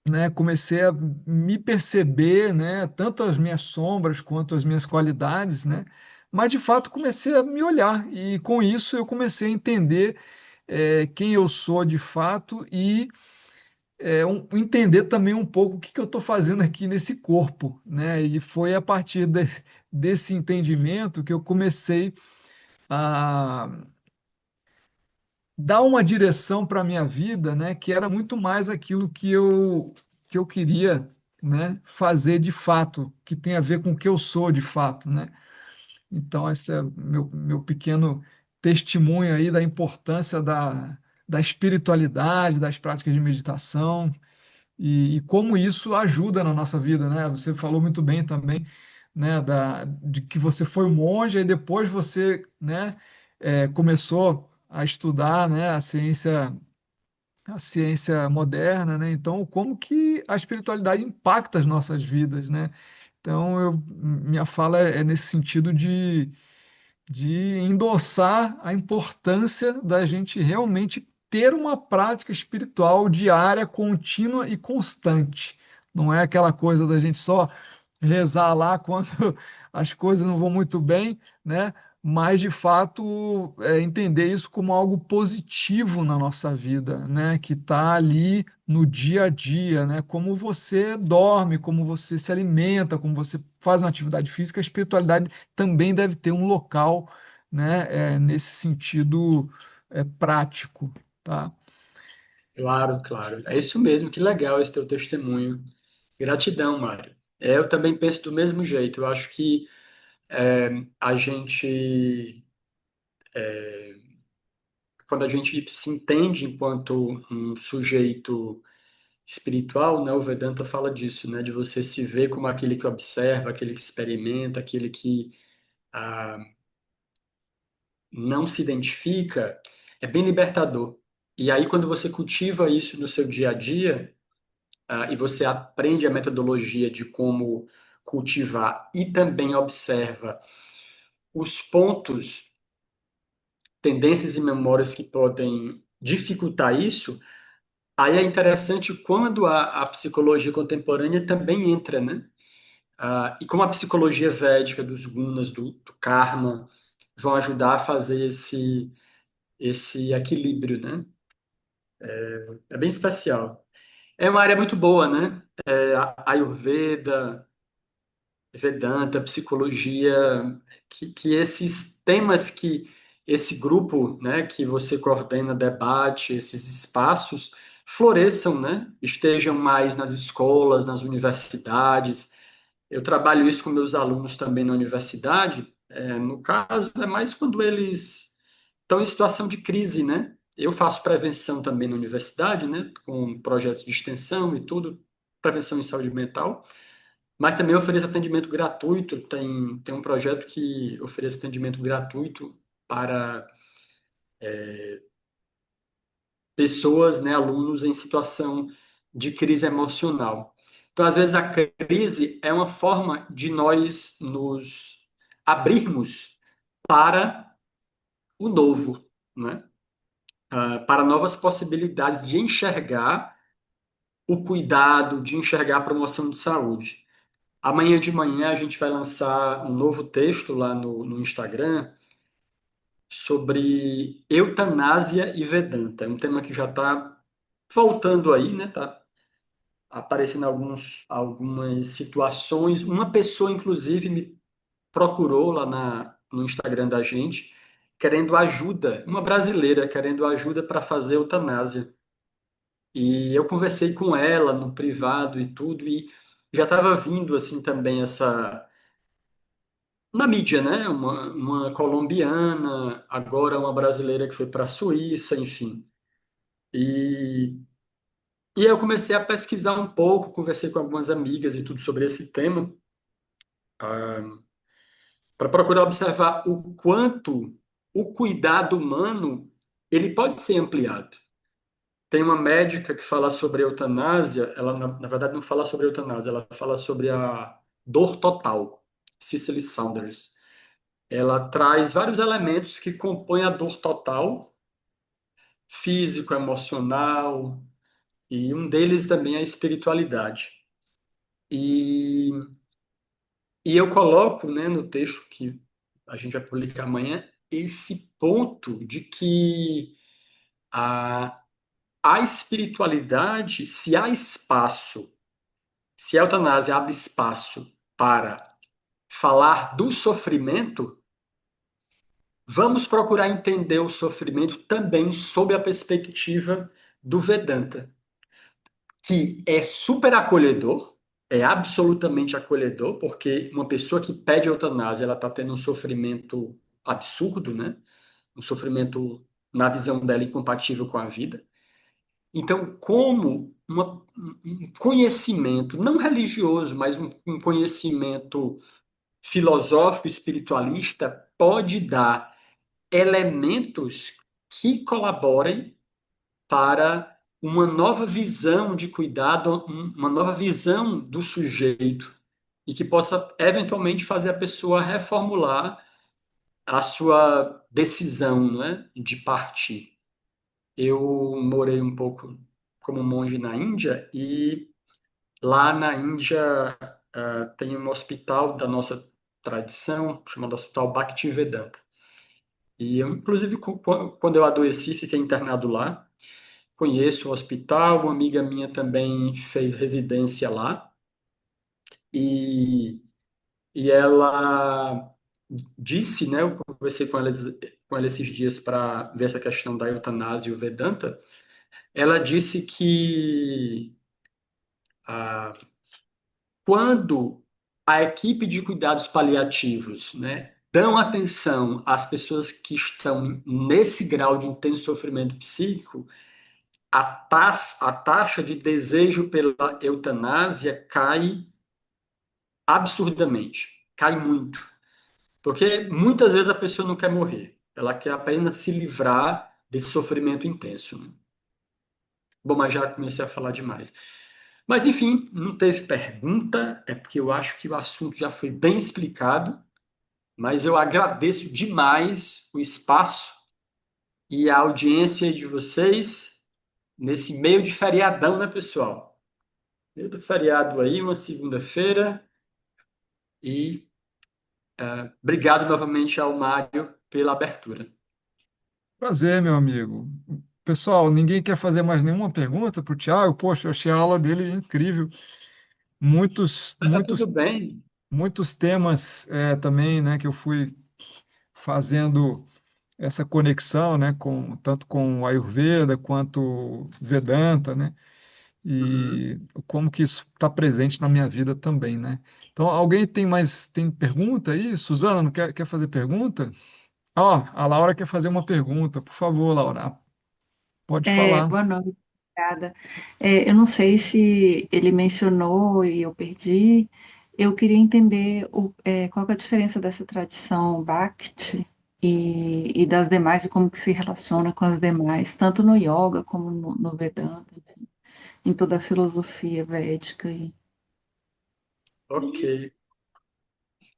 né? Comecei a me perceber, né, tanto as minhas sombras quanto as minhas qualidades, né? Mas de fato comecei a me olhar e com isso eu comecei a entender quem eu sou de fato e entender também um pouco o que que eu estou fazendo aqui nesse corpo, né? E foi a partir desse entendimento que eu comecei a dar uma direção para a minha vida, né? Que era muito mais aquilo que eu queria, né? Fazer de fato, que tem a ver com o que eu sou de fato, né? Então, esse é meu pequeno testemunho aí da importância da espiritualidade, das práticas de meditação, e como isso ajuda na nossa vida, né? Você falou muito bem também, né, de que você foi um monge e depois você, né, começou a estudar, né, a ciência moderna, né? Então, como que a espiritualidade impacta as nossas vidas, né? Então, minha fala é nesse sentido de endossar a importância da gente realmente ter uma prática espiritual diária, contínua e constante. Não é aquela coisa da gente só rezar lá quando as coisas não vão muito bem, né? Mas de fato entender isso como algo positivo na nossa vida, né? Que está ali no dia a dia, né? Como você dorme, como você se alimenta, como você faz uma atividade física, a espiritualidade também deve ter um local, né? Nesse sentido prático, tá? Claro, claro. É isso mesmo, que legal esse teu testemunho. Gratidão, Mário. Eu também penso do mesmo jeito. Eu acho que a gente, quando a gente se entende enquanto um sujeito espiritual, né, o Vedanta fala disso, né, de você se ver como aquele que observa, aquele que experimenta, aquele que ah, não se identifica, é bem libertador. E aí, quando você cultiva isso no seu dia a dia, e você aprende a metodologia de como cultivar e também observa os pontos, tendências e memórias que podem dificultar isso, aí é interessante quando a psicologia contemporânea também entra, né? E como a psicologia védica dos gunas, do karma, vão ajudar a fazer esse equilíbrio, né? É bem especial. É uma área muito boa, né? Ayurveda, Vedanta, psicologia, que esses temas que esse grupo, né, que você coordena, debate, esses espaços, floresçam, né? Estejam mais nas escolas, nas universidades. Eu trabalho isso com meus alunos também na universidade. No caso, é mais quando eles estão em situação de crise, né? Eu faço prevenção também na universidade, né? Com projetos de extensão e tudo, prevenção em saúde mental. Mas também ofereço atendimento gratuito. Tem um projeto que oferece atendimento gratuito para pessoas, né, alunos em situação de crise emocional. Então, às vezes, a crise é uma forma de nós nos abrirmos para o novo, né? Para novas possibilidades de enxergar o cuidado, de enxergar a promoção de saúde. Amanhã de manhã a gente vai lançar um novo texto lá no Instagram sobre eutanásia e Vedanta. É um tema que já está voltando aí, né? Tá aparecendo algumas situações. Uma pessoa, inclusive, me procurou lá no Instagram da gente, querendo ajuda, uma brasileira querendo ajuda para fazer eutanásia. E eu conversei com ela no privado e tudo, e já estava vindo assim também essa. Na mídia, né? Uma colombiana, agora uma brasileira que foi para a Suíça, enfim. E, e aí eu comecei a pesquisar um pouco, conversei com algumas amigas e tudo sobre esse tema, para procurar observar o quanto o cuidado humano ele pode ser ampliado. Tem uma médica que fala sobre a eutanásia, ela na verdade não fala sobre a eutanásia, ela fala sobre a dor total, Cicely Saunders. Ela traz vários elementos que compõem a dor total, físico, emocional, e um deles também é a espiritualidade. E, e eu coloco, né, no texto que a gente vai publicar amanhã, esse ponto de que a, a espiritualidade, se há espaço, se a eutanásia abre espaço para falar do sofrimento, vamos procurar entender o sofrimento também sob a perspectiva do Vedanta, que é super acolhedor, é absolutamente acolhedor, porque uma pessoa que pede eutanásia, ela está tendo um sofrimento absurdo, né? Um sofrimento, na visão dela, incompatível com a vida. Então, como um conhecimento, não religioso, mas um conhecimento filosófico, espiritualista, pode dar elementos que colaborem para uma nova visão de cuidado, uma nova visão do sujeito e que possa eventualmente fazer a pessoa reformular a sua decisão, né, de partir. Eu morei um pouco como monge na Índia e lá na Índia tem um hospital da nossa tradição chamado Hospital Bhaktivedanta. E eu, inclusive, quando eu adoeci, fiquei internado lá. Conheço o hospital, uma amiga minha também fez residência lá. E, e ela disse, né, eu conversei com ela esses dias para ver essa questão da eutanásia e o Vedanta. Ela disse que ah, quando a equipe de cuidados paliativos, né, dão atenção às pessoas que estão nesse grau de intenso sofrimento psíquico, a taxa de desejo pela eutanásia cai absurdamente, cai muito. Porque muitas vezes a pessoa não quer morrer, ela quer apenas se livrar desse sofrimento intenso, né? Bom, mas já comecei a falar demais. Mas enfim, não teve pergunta, é porque eu acho que o assunto já foi bem explicado, mas eu agradeço demais o espaço e a audiência de vocês nesse meio de feriadão, né, pessoal? Meio do feriado aí, uma segunda-feira, e obrigado novamente ao Mário pela abertura. Prazer, meu amigo. Pessoal, ninguém quer fazer mais nenhuma pergunta para o Tiago? Poxa, eu achei a aula dele incrível. Muitos, Mas tá tudo muitos, bem. muitos temas também, né, que eu fui fazendo essa conexão, né, com tanto com o Ayurveda quanto Vedanta, né, Uhum. e como que isso está presente na minha vida também, né? Então, alguém tem pergunta aí? Suzana, não quer fazer pergunta? Ó, a Laura quer fazer uma pergunta. Por favor, Laura, pode falar. Boa noite, obrigada. Eu não sei se ele mencionou e eu perdi. Eu queria entender qual que é a diferença dessa tradição Bhakti e das demais, e como que se relaciona com as demais, tanto no yoga como no Vedanta, enfim, em toda a filosofia védica. Ok.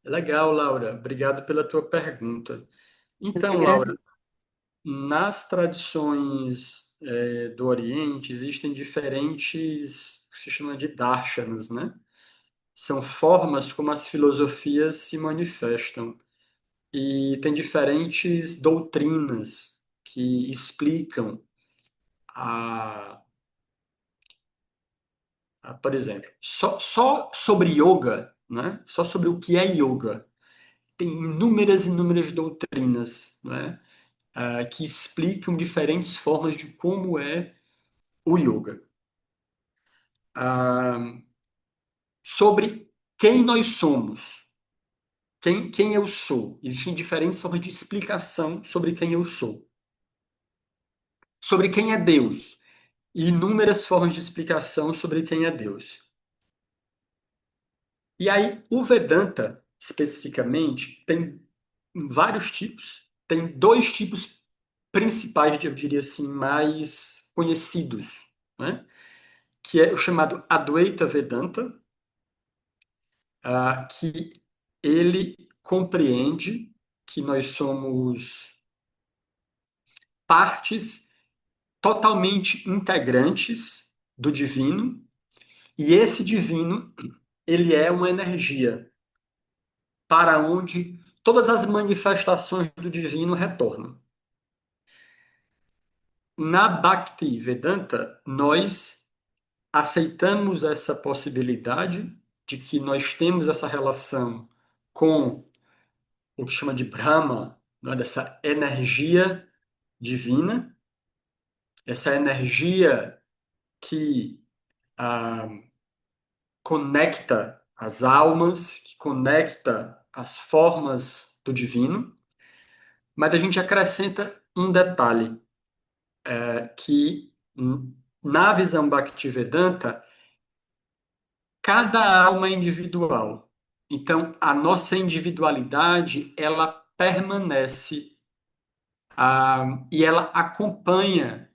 Legal, Laura. Obrigado pela tua pergunta. Eu que Então, Laura, agradeço. nas tradições do Oriente existem diferentes, que se chama de darshanas, né? São formas como as filosofias se manifestam. E tem diferentes doutrinas que explicam a, por exemplo, só sobre yoga, né? Só sobre o que é yoga. Tem inúmeras, inúmeras doutrinas, né? Que explicam diferentes formas de como é o yoga. Ah, sobre quem nós somos, quem eu sou. Existem diferentes formas de explicação sobre quem eu sou. Sobre quem é Deus. E inúmeras formas de explicação sobre quem é Deus. E aí, o Vedanta, especificamente, tem vários tipos. Tem dois tipos principais, eu diria assim, mais conhecidos, né? Que é o chamado Advaita Vedanta, que ele compreende que nós somos partes totalmente integrantes do divino, e esse divino, ele é uma energia para onde todas as manifestações do divino retornam. Na Bhakti Vedanta, nós aceitamos essa possibilidade de que nós temos essa relação com o que chama de Brahma, não é? Dessa energia divina, essa energia que ah, conecta as almas, que conecta as formas do divino, mas a gente acrescenta um detalhe, que na visão Bhaktivedanta, cada alma é individual. Então, a nossa individualidade, ela permanece, e ela acompanha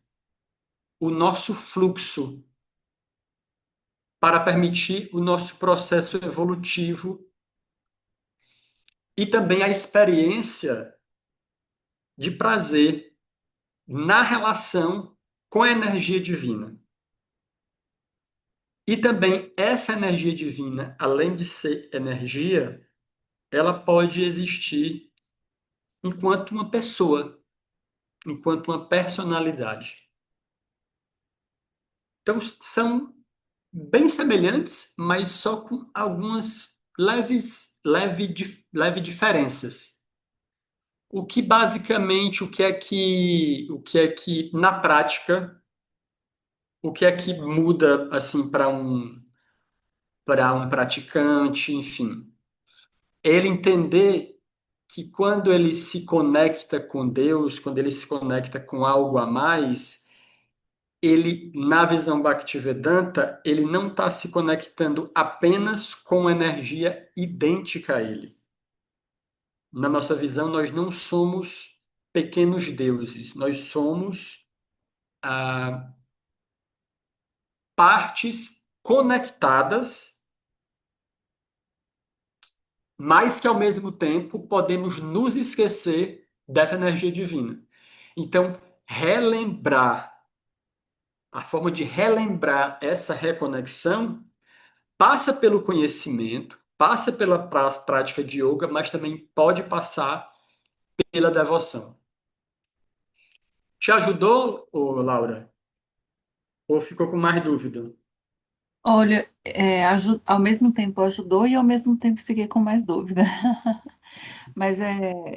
o nosso fluxo para permitir o nosso processo evolutivo e também a experiência de prazer na relação com a energia divina. E também essa energia divina, além de ser energia, ela pode existir enquanto uma pessoa, enquanto uma personalidade. Então, são bem semelhantes, mas só com algumas leve diferenças. O que basicamente, o que é que na prática, o que é que muda assim para um praticante, enfim, ele entender que quando ele se conecta com Deus, quando ele se conecta com algo a mais, ele, na visão Bhaktivedanta, ele não está se conectando apenas com energia idêntica a ele. Na nossa visão, nós não somos pequenos deuses, nós somos ah, partes conectadas, mas que ao mesmo tempo podemos nos esquecer dessa energia divina. Então, relembrar, a forma de relembrar essa reconexão passa pelo conhecimento, passa pela prática de yoga, mas também pode passar pela devoção. Te ajudou, ô, Laura? Ou ficou com mais dúvida? Olha, ao mesmo tempo ajudou e ao mesmo tempo fiquei com mais dúvida. Mas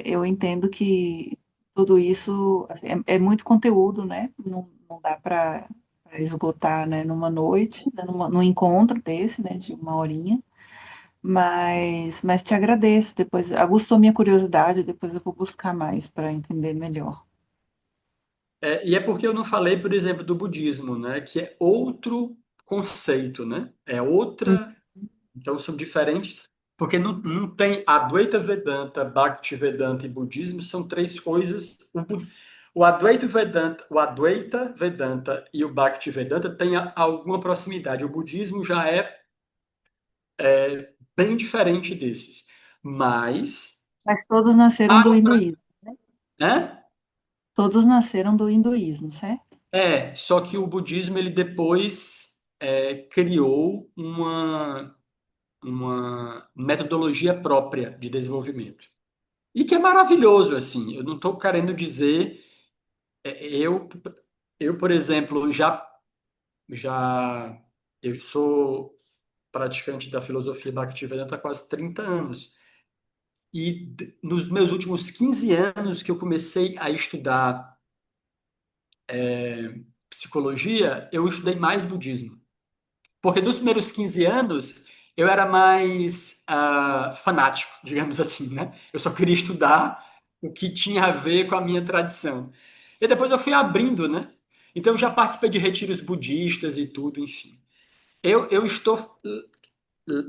eu entendo que tudo isso assim, é muito conteúdo, né? Não dá para esgotar, né, numa noite, né, num encontro desse, né, de uma horinha. Mas te agradeço. Depois aguçou minha curiosidade, depois eu vou buscar mais para entender melhor. E é porque eu não falei, por exemplo, do budismo, né? Que é outro conceito, né? É Hum. outra. Então são diferentes, porque não tem Advaita Vedanta, Bhakti Vedanta e budismo são três coisas. O Advaita Vedanta e o Bhakti Vedanta têm alguma proximidade. O budismo já é bem diferente desses. Mas, Mas todos nasceram do ah, hinduísmo. né? Todos nasceram do hinduísmo, certo? Só que o budismo ele depois criou uma metodologia própria de desenvolvimento. E que é maravilhoso, assim. Eu não estou querendo dizer. é, Eu, eu, por exemplo, já eu sou praticante da filosofia Bhaktivedanta há quase 30 anos. E nos meus últimos 15 anos que eu comecei a estudar psicologia, eu estudei mais budismo. Porque nos primeiros 15 anos eu era mais fanático, digamos assim, né? Eu só queria estudar o que tinha a ver com a minha tradição. E depois eu fui abrindo, né? Então eu já participei de retiros budistas e tudo, enfim. Eu estou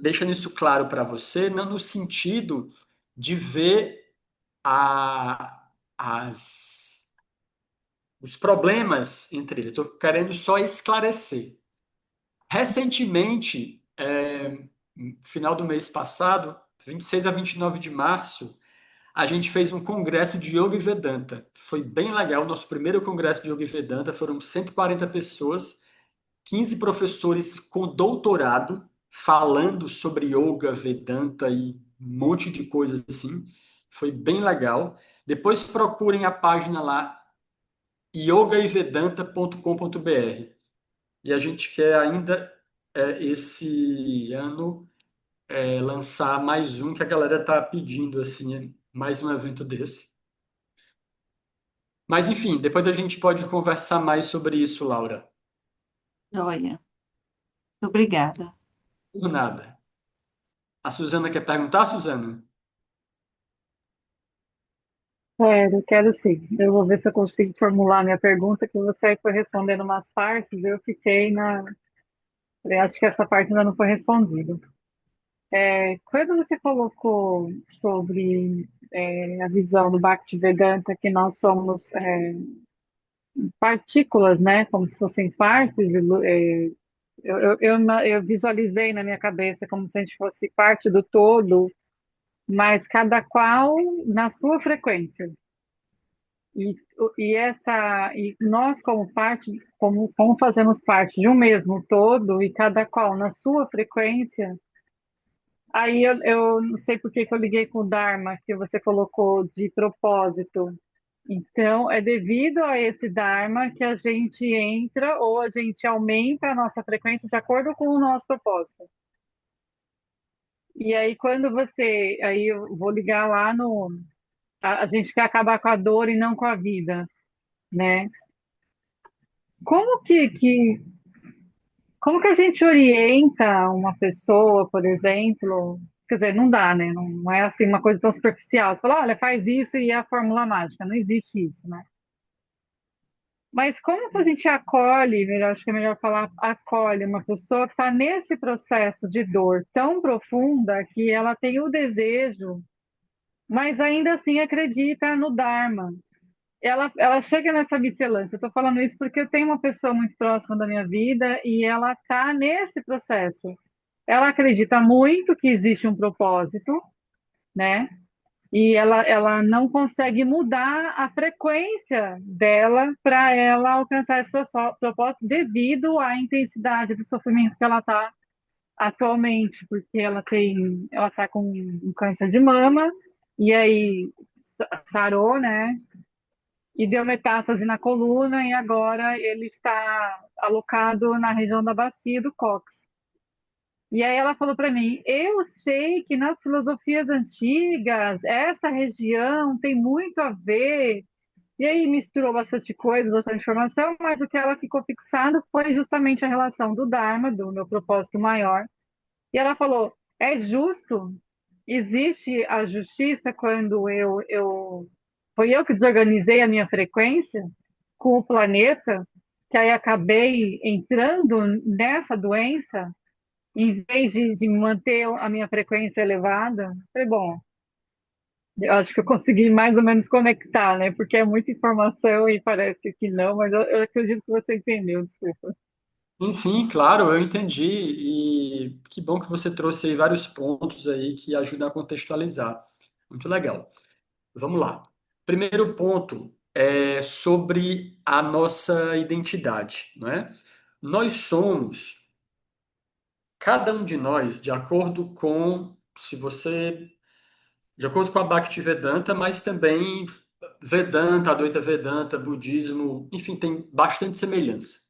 deixando isso claro para você, não no sentido de ver as, os problemas entre eles. Estou querendo só esclarecer. Recentemente, final do mês passado, 26 a 29 de março, a gente fez um congresso de Yoga e Vedanta. Foi bem legal. O nosso primeiro congresso de Yoga e Vedanta foram 140 pessoas, 15 professores com doutorado falando sobre Yoga, Vedanta e um monte de coisas assim. Foi bem legal. Depois procurem a página lá, yogaevedanta.com.br. E a gente quer ainda esse ano lançar mais um que a galera tá pedindo, assim, mais um evento desse. Mas enfim, depois a gente pode conversar mais sobre isso, Laura. Joia. Obrigada. Por nada. A Suzana quer perguntar, Suzana? Quero sim. Eu vou ver se eu consigo formular minha pergunta, que você foi respondendo umas partes, eu fiquei na. Eu acho que essa parte ainda não foi respondida. Quando você colocou sobre a visão do Bhaktivedanta, que nós somos partículas, né, como se fossem partes, eu visualizei na minha cabeça como se a gente fosse parte do todo, mas cada qual na sua frequência. E, e nós como parte, como fazemos parte de um mesmo todo e cada qual na sua frequência, aí eu não sei por que que eu liguei com o Dharma que você colocou de propósito. Então, é devido a esse Dharma que a gente entra ou a gente aumenta a nossa frequência de acordo com o nosso propósito. E aí, aí eu vou ligar lá no, a gente quer acabar com a dor e não com a vida, né? Como como que a gente orienta uma pessoa, por exemplo? Quer dizer, não dá, né? Não é assim uma coisa tão superficial. Você fala, olha, faz isso e é a fórmula mágica. Não existe isso, né? Mas como que a gente acolhe, melhor, acho que é melhor falar, acolhe uma pessoa que está nesse processo de dor tão profunda que ela tem o desejo, mas ainda assim acredita no Dharma. Ela chega nessa miscelância. Eu estou falando isso porque eu tenho uma pessoa muito próxima da minha vida e ela está nesse processo. Ela acredita muito que existe um propósito, né? E ela não consegue mudar a frequência dela para ela alcançar esse propósito devido à intensidade do sofrimento que ela está atualmente, porque ela está com um câncer de mama e aí sarou, né? e deu metástase na coluna e agora ele está alocado na região da bacia do cóccix. E aí ela falou para mim, eu sei que nas filosofias antigas essa região tem muito a ver. E aí misturou bastante coisa, bastante informação, mas o que ela ficou fixada foi justamente a relação do Dharma, do meu propósito maior. E ela falou, é justo? Existe a justiça quando foi eu que desorganizei a minha frequência com o planeta, que aí acabei entrando nessa doença, em vez de manter a minha frequência elevada? Falei, bom, eu acho que eu consegui mais ou menos conectar, né? Porque é muita informação e parece que não, mas eu acredito que você entendeu, desculpa. Sim, sim, claro, eu entendi. E que bom que você trouxe aí vários pontos aí que ajudam a contextualizar. Muito legal. Vamos lá. Primeiro ponto é sobre a nossa identidade, não é? Nós somos, cada um de nós, de acordo com, se você, de acordo com a Bhaktivedanta, mas também Vedanta, Advaita Vedanta, budismo, enfim, tem bastante semelhança.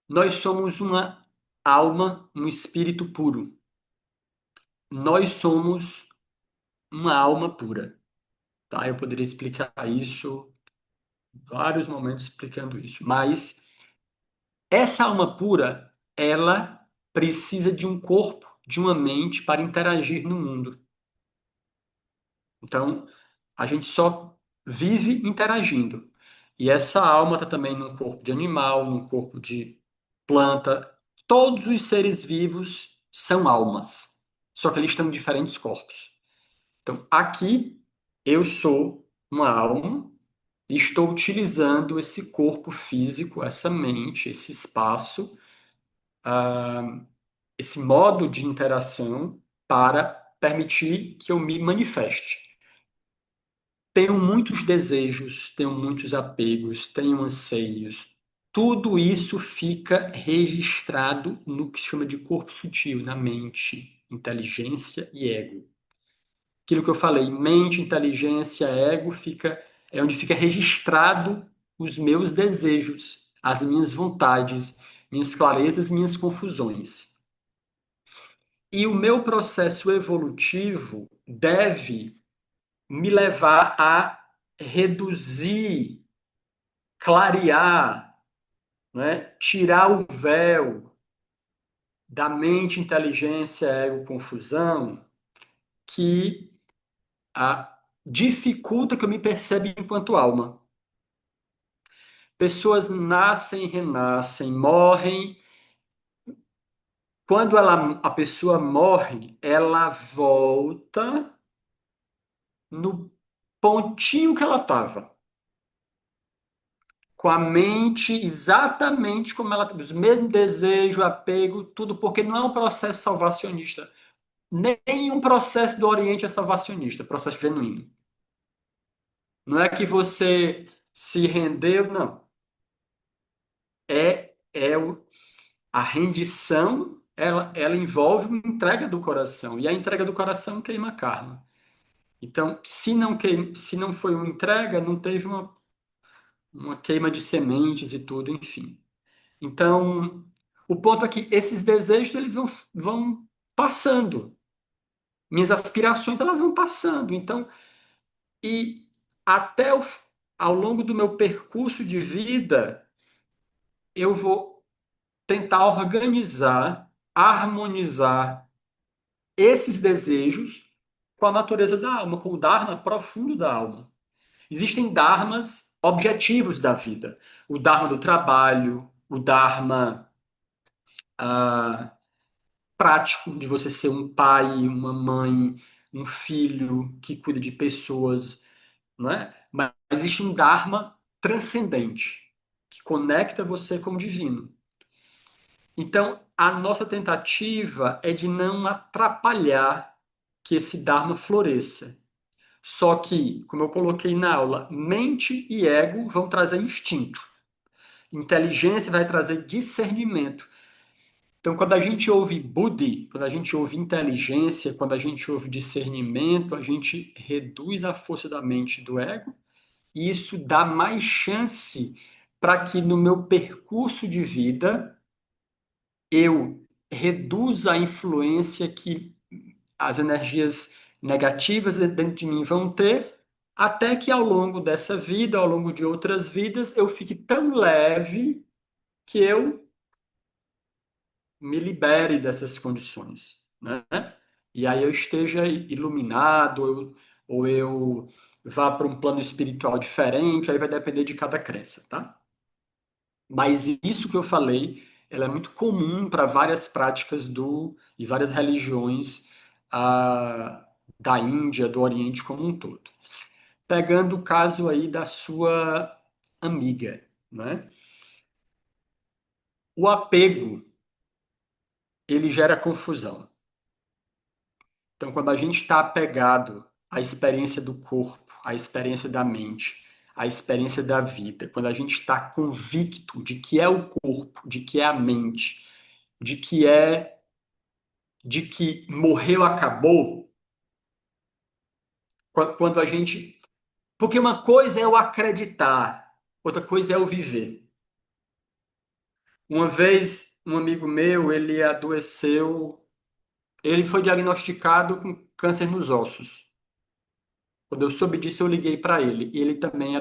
Nós somos uma alma, um espírito puro. Nós somos uma alma pura, tá? Eu poderia explicar isso, vários momentos explicando isso, mas essa alma pura, ela precisa de um corpo, de uma mente para interagir no mundo. Então, a gente só vive interagindo. E essa alma está também num corpo de animal, num corpo de planta. Todos os seres vivos são almas, só que eles estão em diferentes corpos. Então, aqui eu sou uma alma e estou utilizando esse corpo físico, essa mente, esse espaço, esse modo de interação para permitir que eu me manifeste. Tenho muitos desejos, tenho muitos apegos, tenho anseios. Tudo isso fica registrado no que se chama de corpo sutil, na mente, inteligência e ego. Aquilo que eu falei, mente, inteligência, ego, é onde fica registrado os meus desejos, as minhas vontades, minhas clarezas, minhas confusões. E o meu processo evolutivo deve me levar a reduzir, clarear, né? Tirar o véu da mente, inteligência, ego, confusão, que dificulta que eu me perceba enquanto alma. Pessoas nascem, renascem, morrem. Quando a pessoa morre, ela volta no pontinho que ela estava, com a mente exatamente como ela, os mesmos desejos, apego, tudo, porque não é um processo salvacionista. Nenhum processo do Oriente é salvacionista, é processo genuíno. Não é que você se rendeu, não. A rendição, ela envolve uma entrega do coração, e a entrega do coração queima karma. Então, se não foi uma entrega, não teve uma queima de sementes e tudo, enfim. Então, o ponto é que esses desejos eles vão passando. Minhas aspirações elas vão passando. Então, e até ao longo do meu percurso de vida, eu vou tentar organizar, harmonizar esses desejos com a natureza da alma, com o Dharma profundo da alma. Existem dharmas objetivos da vida. O Dharma do trabalho, o Dharma ah, prático de você ser um pai, uma mãe, um filho que cuida de pessoas, não é? Mas existe um Dharma transcendente que conecta você com o divino. Então, a nossa tentativa é de não atrapalhar que esse Dharma floresça. Só que, como eu coloquei na aula, mente e ego vão trazer instinto. Inteligência vai trazer discernimento. Então, quando a gente ouve buddhi, quando a gente ouve inteligência, quando a gente ouve discernimento, a gente reduz a força da mente e do ego e isso dá mais chance para que no meu percurso de vida eu reduza a influência que as energias negativas dentro de mim vão ter, até que ao longo dessa vida, ao longo de outras vidas, eu fique tão leve que eu me libere dessas condições, né? E aí eu esteja iluminado, ou eu vá para um plano espiritual diferente, aí vai depender de cada crença, tá? Mas isso que eu falei, ela é muito comum para várias práticas e várias religiões da Índia, do Oriente como um todo. Pegando o caso aí da sua amiga, né? O apego, ele gera confusão. Então, quando a gente está apegado à experiência do corpo, à experiência da mente, à experiência da vida, quando a gente está convicto de que é o corpo, de que é a mente, de que morreu, acabou, quando a gente. Porque uma coisa é o acreditar, outra coisa é o viver. Uma vez, um amigo meu, ele adoeceu, ele foi diagnosticado com câncer nos ossos. Quando eu soube disso, eu liguei para ele. Ele também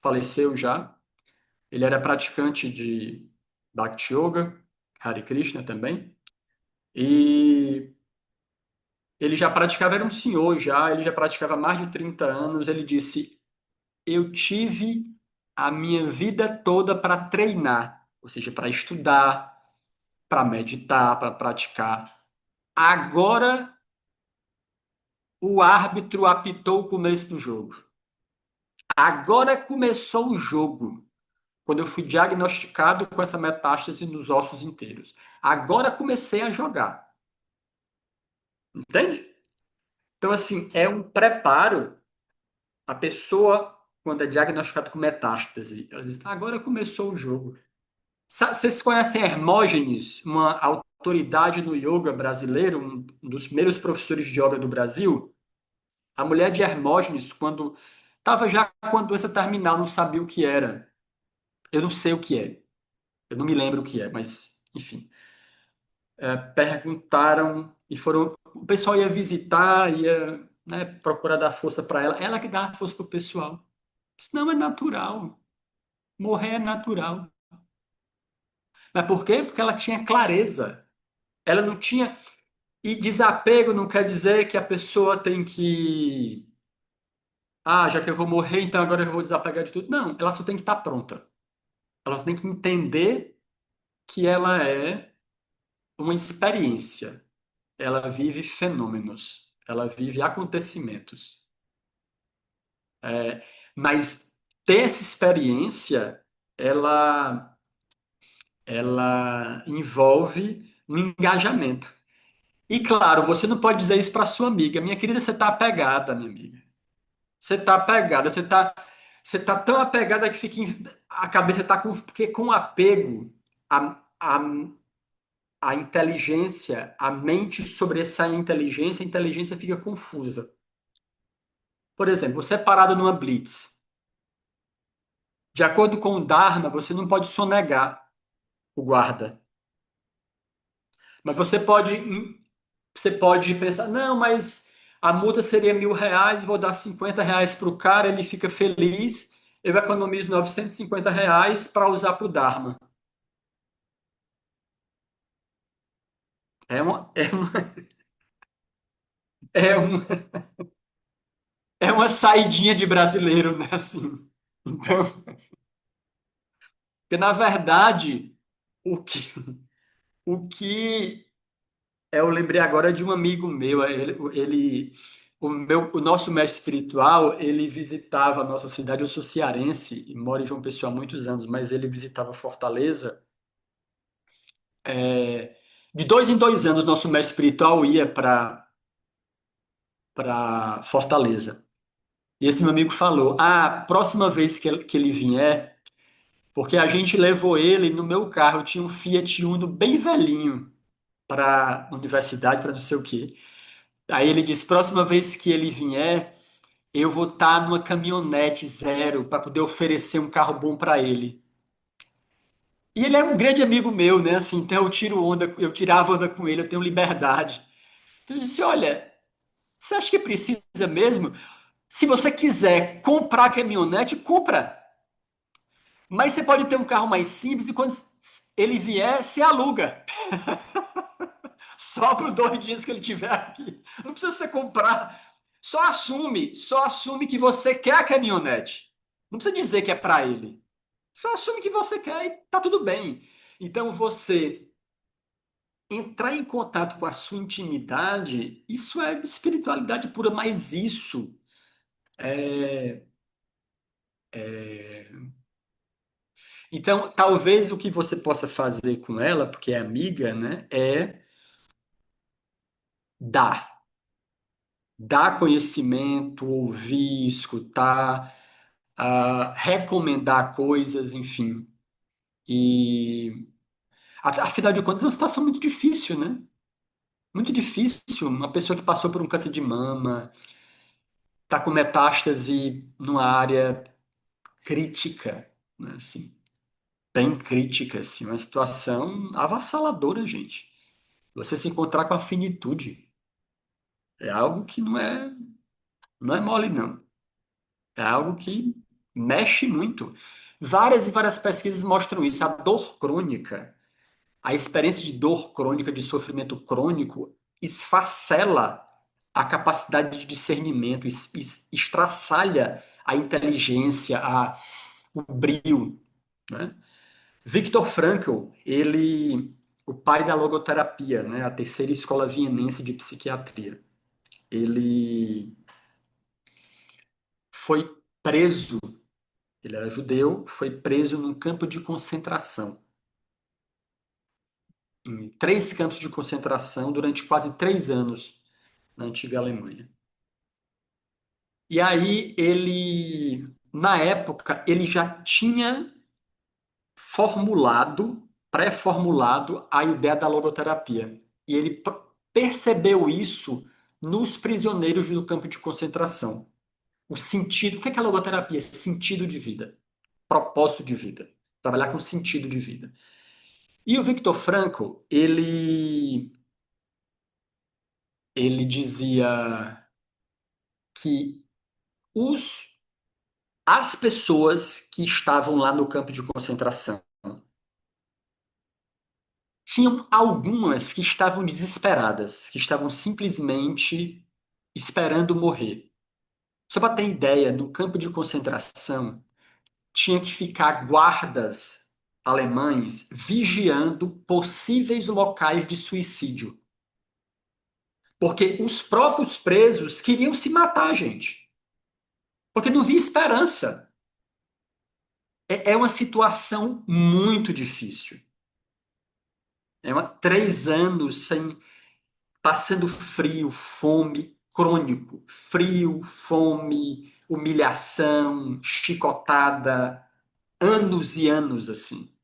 faleceu já. Ele era praticante de Bhakti Yoga, Hare Krishna também. E ele já praticava, era um senhor já, ele já praticava há mais de 30 anos. Ele disse: eu tive a minha vida toda para treinar, ou seja, para estudar, para meditar, para praticar. Agora o árbitro apitou o começo do jogo. Agora começou o jogo, quando eu fui diagnosticado com essa metástase nos ossos inteiros. Agora comecei a jogar. Entende? Então, assim, é um preparo. A pessoa, quando é diagnosticada com metástase, ela diz: agora começou o jogo. Vocês conhecem Hermógenes, uma autoridade no yoga brasileiro, um dos primeiros professores de yoga do Brasil? A mulher de Hermógenes, quando estava já com a doença terminal, não sabia o que era. Eu não sei o que é. Eu não me lembro o que é, mas, enfim. Perguntaram e foram. O pessoal ia visitar, ia, né, procurar dar força para ela. Ela que dava força para o pessoal. Isso não é natural. Morrer é natural. Mas por quê? Porque ela tinha clareza. Ela não tinha. E desapego não quer dizer que a pessoa tem que. Ah, já que eu vou morrer, então agora eu vou desapegar de tudo. Não, ela só tem que estar pronta. Ela só tem que entender que ela é uma experiência. Ela vive fenômenos. Ela vive acontecimentos. Mas ter essa experiência, ela, ela envolve um engajamento. E claro, você não pode dizer isso para sua amiga. Minha querida, você está apegada, minha amiga. Você está apegada, você tá tão apegada que a cabeça está com. Porque com apego, a, a, a inteligência, a mente sobressai a inteligência fica confusa. Por exemplo, você é parado numa blitz. De acordo com o Dharma, você não pode sonegar o guarda. Mas você pode pensar, não, mas a multa seria R$ 1.000, vou dar R$ 50 para o cara, ele fica feliz, eu economizo R$ 950 para usar para o Dharma. É uma, é uma, é uma, é uma saidinha de brasileiro, né? Assim. Então, porque na verdade, o que, o que eu lembrei agora de um amigo meu, o nosso mestre espiritual, ele visitava a nossa cidade, eu sou cearense e moro em João Pessoa há muitos anos, mas ele visitava Fortaleza. É, de 2 em 2 anos, nosso mestre espiritual ia para Fortaleza. E esse meu amigo falou: próxima vez que ele vier, porque a gente levou ele no meu carro, tinha um Fiat Uno bem velhinho para universidade, para não sei o quê. Aí ele disse: próxima vez que ele vier, eu vou estar numa caminhonete zero para poder oferecer um carro bom para ele. E ele é um grande amigo meu, né? Assim, então eu tirava onda com ele, eu tenho liberdade. Então eu disse, olha, você acha que precisa mesmo? Se você quiser comprar a caminhonete, compra. Mas você pode ter um carro mais simples e quando ele vier, se aluga. Só para os 2 dias que ele tiver aqui. Não precisa você comprar. Só assume que você quer a caminhonete. Não precisa dizer que é para ele. Só assume que você quer e tá tudo bem. Então você entrar em contato com a sua intimidade, isso é espiritualidade pura, mas isso é, é... Então, talvez o que você possa fazer com ela, porque é amiga, né, é dar. Dar conhecimento, ouvir, escutar, recomendar coisas, enfim. E, afinal de contas, é uma situação muito difícil, né? Muito difícil. Uma pessoa que passou por um câncer de mama, está com metástase numa área crítica, né? Assim, bem crítica, assim, uma situação avassaladora, gente. Você se encontrar com a finitude é algo que não é mole, não. É algo que mexe muito. Várias e várias pesquisas mostram isso. A dor crônica, a experiência de dor crônica, de sofrimento crônico, esfacela a capacidade de discernimento, estraçalha a inteligência, o brio, né? Viktor Frankl, o pai da logoterapia, né, a terceira escola vienense de psiquiatria, ele foi preso, ele era judeu, foi preso num campo de concentração, em 3 campos de concentração durante quase 3 anos na antiga Alemanha. E aí na época, ele já tinha pré-formulado a ideia da logoterapia. E ele percebeu isso nos prisioneiros do campo de concentração. O sentido, o que é a logoterapia? Sentido de vida, propósito de vida, trabalhar com sentido de vida. E o Viktor Frankl, ele dizia que as pessoas que estavam lá no campo de concentração tinham algumas que estavam desesperadas, que estavam simplesmente esperando morrer. Só para ter ideia, no campo de concentração tinha que ficar guardas alemães vigiando possíveis locais de suicídio. Porque os próprios presos queriam se matar, gente. Porque não via esperança. É uma situação muito difícil. 3 anos passando frio, fome crônico, frio, fome, humilhação, chicotada, anos e anos assim.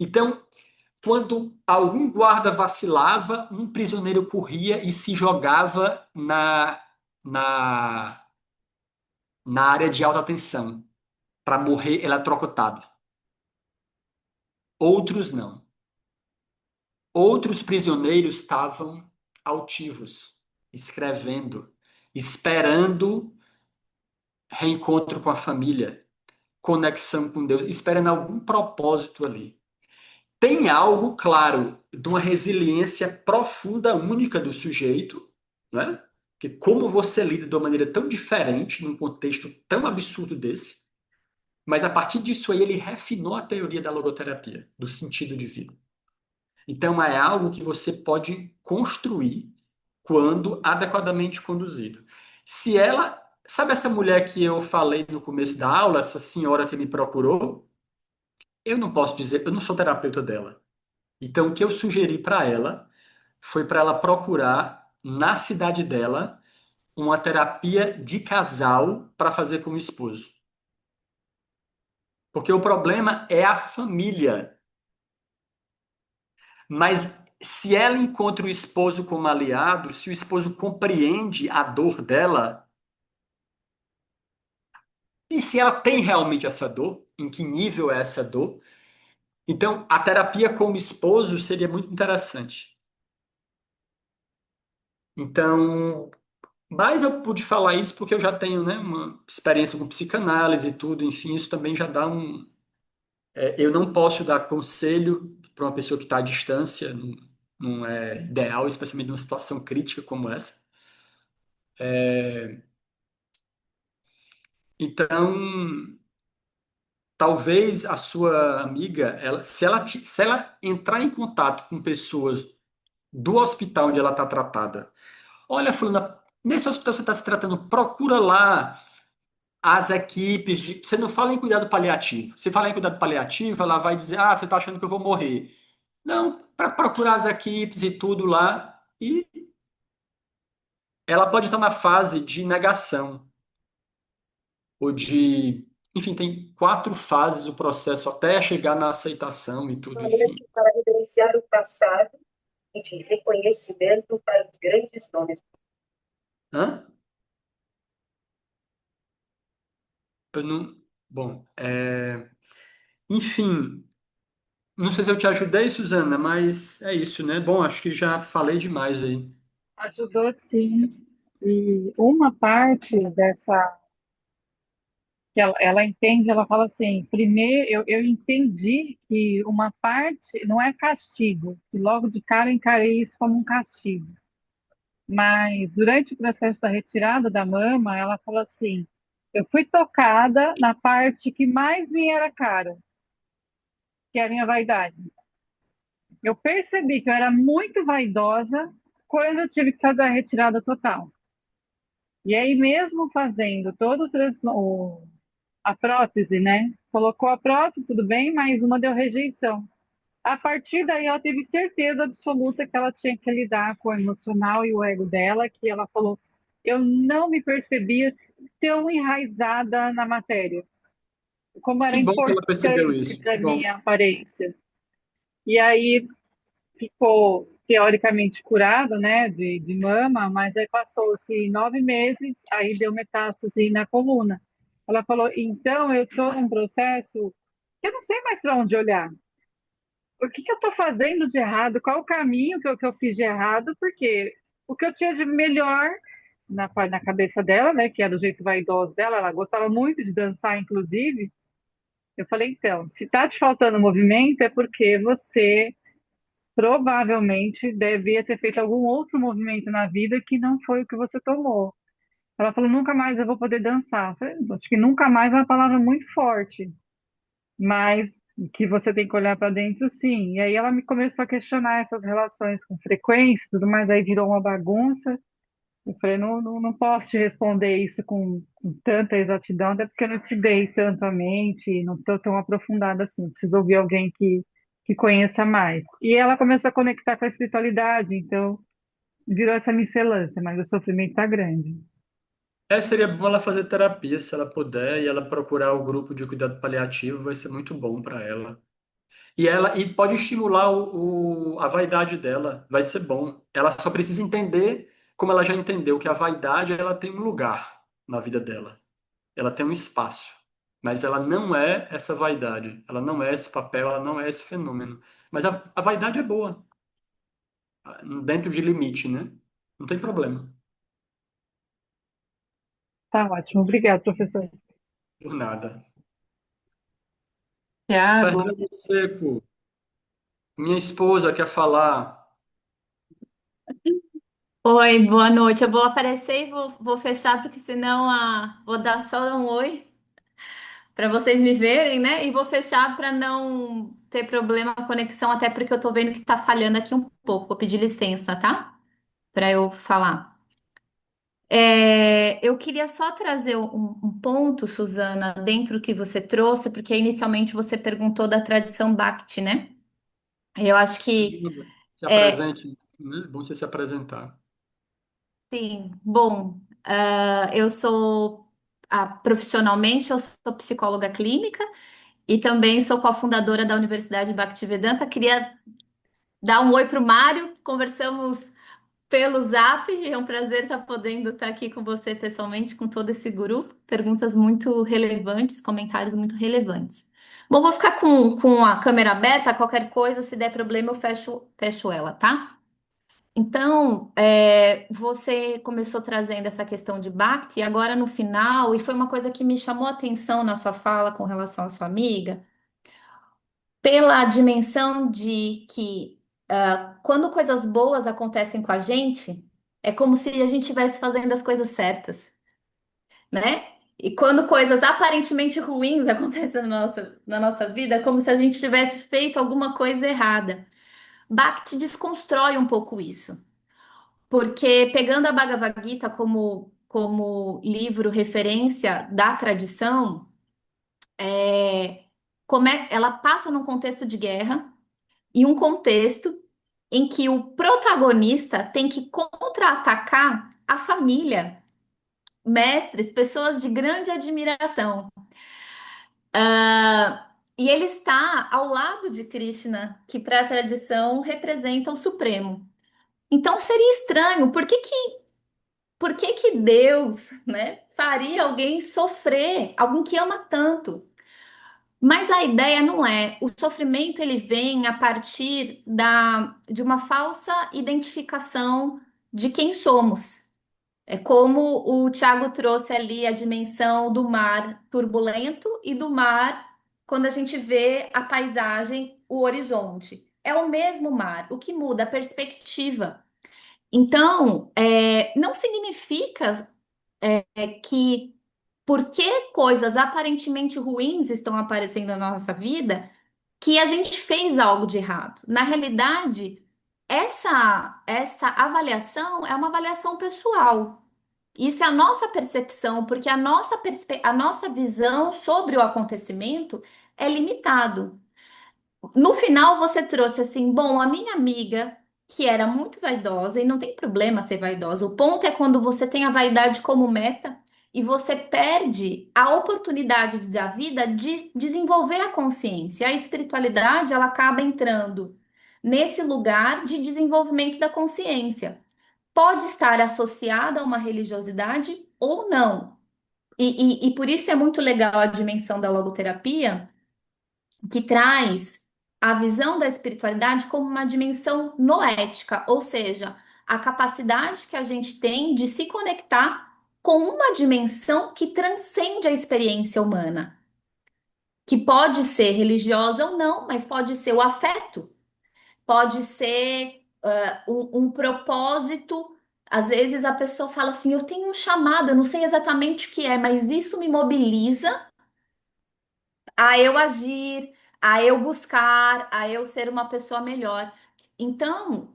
Então, quando algum guarda vacilava, um prisioneiro corria e se jogava na, na área de alta tensão para morrer eletrocutado. Outros não. Outros prisioneiros estavam altivos, escrevendo, esperando reencontro com a família, conexão com Deus, esperando algum propósito ali. Tem algo, claro, de uma resiliência profunda, única do sujeito, né? Que como você lida de uma maneira tão diferente, num contexto tão absurdo desse, mas a partir disso aí ele refinou a teoria da logoterapia, do sentido de vida. Então é algo que você pode construir quando adequadamente conduzido. Se ela, sabe essa mulher que eu falei no começo da aula, essa senhora que me procurou? Eu não posso dizer, eu não sou terapeuta dela. Então o que eu sugeri para ela foi para ela procurar na cidade dela uma terapia de casal para fazer com o esposo. Porque o problema é a família. Mas se ela encontra o esposo como aliado, se o esposo compreende a dor dela, e se ela tem realmente essa dor, em que nível é essa dor. Então, a terapia como esposo seria muito interessante. Então, mas eu pude falar isso porque eu já tenho, né, uma experiência com psicanálise e tudo, enfim, isso também já dá um. Eu não posso dar conselho para uma pessoa que está à distância, não, não é ideal, especialmente numa situação crítica como essa. Então, talvez a sua amiga, se ela entrar em contato com pessoas do hospital onde ela está tratada, olha, fulana, nesse hospital você está se tratando, procura lá as equipes de. Você não fala em cuidado paliativo. Se falar em cuidado paliativo, ela vai dizer: ah, você está achando que eu vou morrer. Não, para procurar as equipes e tudo lá. E ela pode estar na fase de negação, ou de. Enfim, tem 4 fases o processo até chegar na aceitação e tudo, enfim. Para evidenciar o passado e de reconhecimento para os grandes nomes. Hã? Eu não. Bom, enfim, não sei se eu te ajudei, Suzana, mas é isso, né? Bom, acho que já falei demais aí. Ajudou sim. E uma parte dessa que ela entende, ela fala assim, primeiro eu entendi que uma parte não é castigo, e logo de cara eu encarei isso como um castigo. Mas durante o processo da retirada da mama, ela falou assim, eu fui tocada na parte que mais me era cara, que é a minha vaidade. Eu percebi que eu era muito vaidosa quando eu tive que fazer a retirada total. E aí, mesmo fazendo todo a prótese, né? Colocou a prótese, tudo bem, mas uma deu rejeição. A partir daí, ela teve certeza absoluta que ela tinha que lidar com o emocional e o ego dela, que ela falou: eu não me percebia tão enraizada na matéria, como era Que bom que ela percebeu importante isso. para Que bom. minha aparência. E aí ficou teoricamente curado, né, de mama, mas aí passou-se 9 meses, aí deu metástase na coluna. Ela falou, então eu estou num processo que eu não sei mais para onde olhar. O que eu estou fazendo de errado? Qual o caminho que eu fiz de errado? Porque o que eu tinha de melhor na cabeça dela, né, que era do jeito vaidoso dela, ela gostava muito de dançar, inclusive. Eu falei, então, se está te faltando movimento, é porque você provavelmente devia ter feito algum outro movimento na vida que não foi o que você tomou. Ela falou, nunca mais eu vou poder dançar. Eu falei, acho que nunca mais é uma palavra muito forte, mas que você tem que olhar para dentro, sim. E aí ela me começou a questionar essas relações com frequência, e tudo mais, aí virou uma bagunça. Eu falei, não posso te responder isso com tanta exatidão, até porque eu não te dei tanto a mente, não estou tão aprofundada assim. Preciso ouvir alguém que conheça mais. E ela começou a conectar com a espiritualidade, então virou essa miscelância, mas o sofrimento está grande. Seria bom ela fazer terapia, se ela puder, e ela procurar o grupo de cuidado paliativo, vai ser muito bom para ela. E pode estimular a vaidade dela, vai ser bom. Ela só precisa entender, como ela já entendeu, que a vaidade ela tem um lugar na vida dela. Ela tem um espaço. Mas ela não é essa vaidade, ela não é esse papel, ela não é esse fenômeno. Mas a vaidade é boa, dentro de limite, né? Não tem problema. Tá ótimo, obrigada, professor. Por nada. Tiago, Fernando Seco, minha esposa quer falar. Oi, boa noite. Eu vou aparecer e vou fechar, porque senão vou dar só um oi para vocês me verem, né? E vou fechar para não ter problema com a conexão, até porque eu tô vendo que tá falhando aqui um pouco. Vou pedir licença, tá? Para eu falar. Eu queria só trazer um ponto, Suzana, dentro do que você trouxe, porque inicialmente você perguntou da tradição Bhakti, né? Eu acho que. Se é, apresente, né? É bom você se apresentar. Sim, bom, eu sou, profissionalmente, eu sou psicóloga clínica e também sou cofundadora da Universidade Bhaktivedanta. Queria dar um oi para o Mário, conversamos pelo Zap. É um prazer estar podendo estar aqui com você pessoalmente, com todo esse grupo. Perguntas muito relevantes, comentários muito relevantes. Bom, vou ficar com a câmera aberta. Qualquer coisa, se der problema, eu fecho ela, tá? Então, você começou trazendo essa questão de Bhakti, e agora no final, e foi uma coisa que me chamou a atenção na sua fala com relação à sua amiga, pela dimensão de que quando coisas boas acontecem com a gente, é como se a gente estivesse fazendo as coisas certas, né? E quando coisas aparentemente ruins acontecem na nossa vida, é como se a gente tivesse feito alguma coisa errada. Bhakti desconstrói um pouco isso. Porque pegando a Bhagavad Gita como livro referência da tradição, ela passa num contexto de guerra e um contexto em que o protagonista tem que contra-atacar a família, mestres, pessoas de grande admiração. E ele está ao lado de Krishna, que para a tradição representa o Supremo. Então seria estranho, por que que Deus, né, faria alguém sofrer, alguém que ama tanto? Mas a ideia não é, o sofrimento ele vem a partir de uma falsa identificação de quem somos. É como o Tiago trouxe ali a dimensão do mar turbulento e do mar quando a gente vê a paisagem, o horizonte. É o mesmo mar, o que muda a perspectiva. Então, não significa que porque coisas aparentemente ruins estão aparecendo na nossa vida, que a gente fez algo de errado. Na realidade, essa avaliação é uma avaliação pessoal. Isso é a nossa percepção, porque a nossa visão sobre o acontecimento é limitado. No final, você trouxe assim: bom, a minha amiga, que era muito vaidosa, e não tem problema ser vaidosa, o ponto é quando você tem a vaidade como meta e você perde a oportunidade da vida de desenvolver a consciência. A espiritualidade, ela acaba entrando nesse lugar de desenvolvimento da consciência. Pode estar associada a uma religiosidade ou não. E por isso é muito legal a dimensão da logoterapia que traz a visão da espiritualidade como uma dimensão noética, ou seja, a capacidade que a gente tem de se conectar com uma dimensão que transcende a experiência humana, que pode ser religiosa ou não, mas pode ser o afeto, pode ser um propósito. Às vezes a pessoa fala assim: eu tenho um chamado, eu não sei exatamente o que é, mas isso me mobiliza a eu agir, a eu buscar, a eu ser uma pessoa melhor. Então,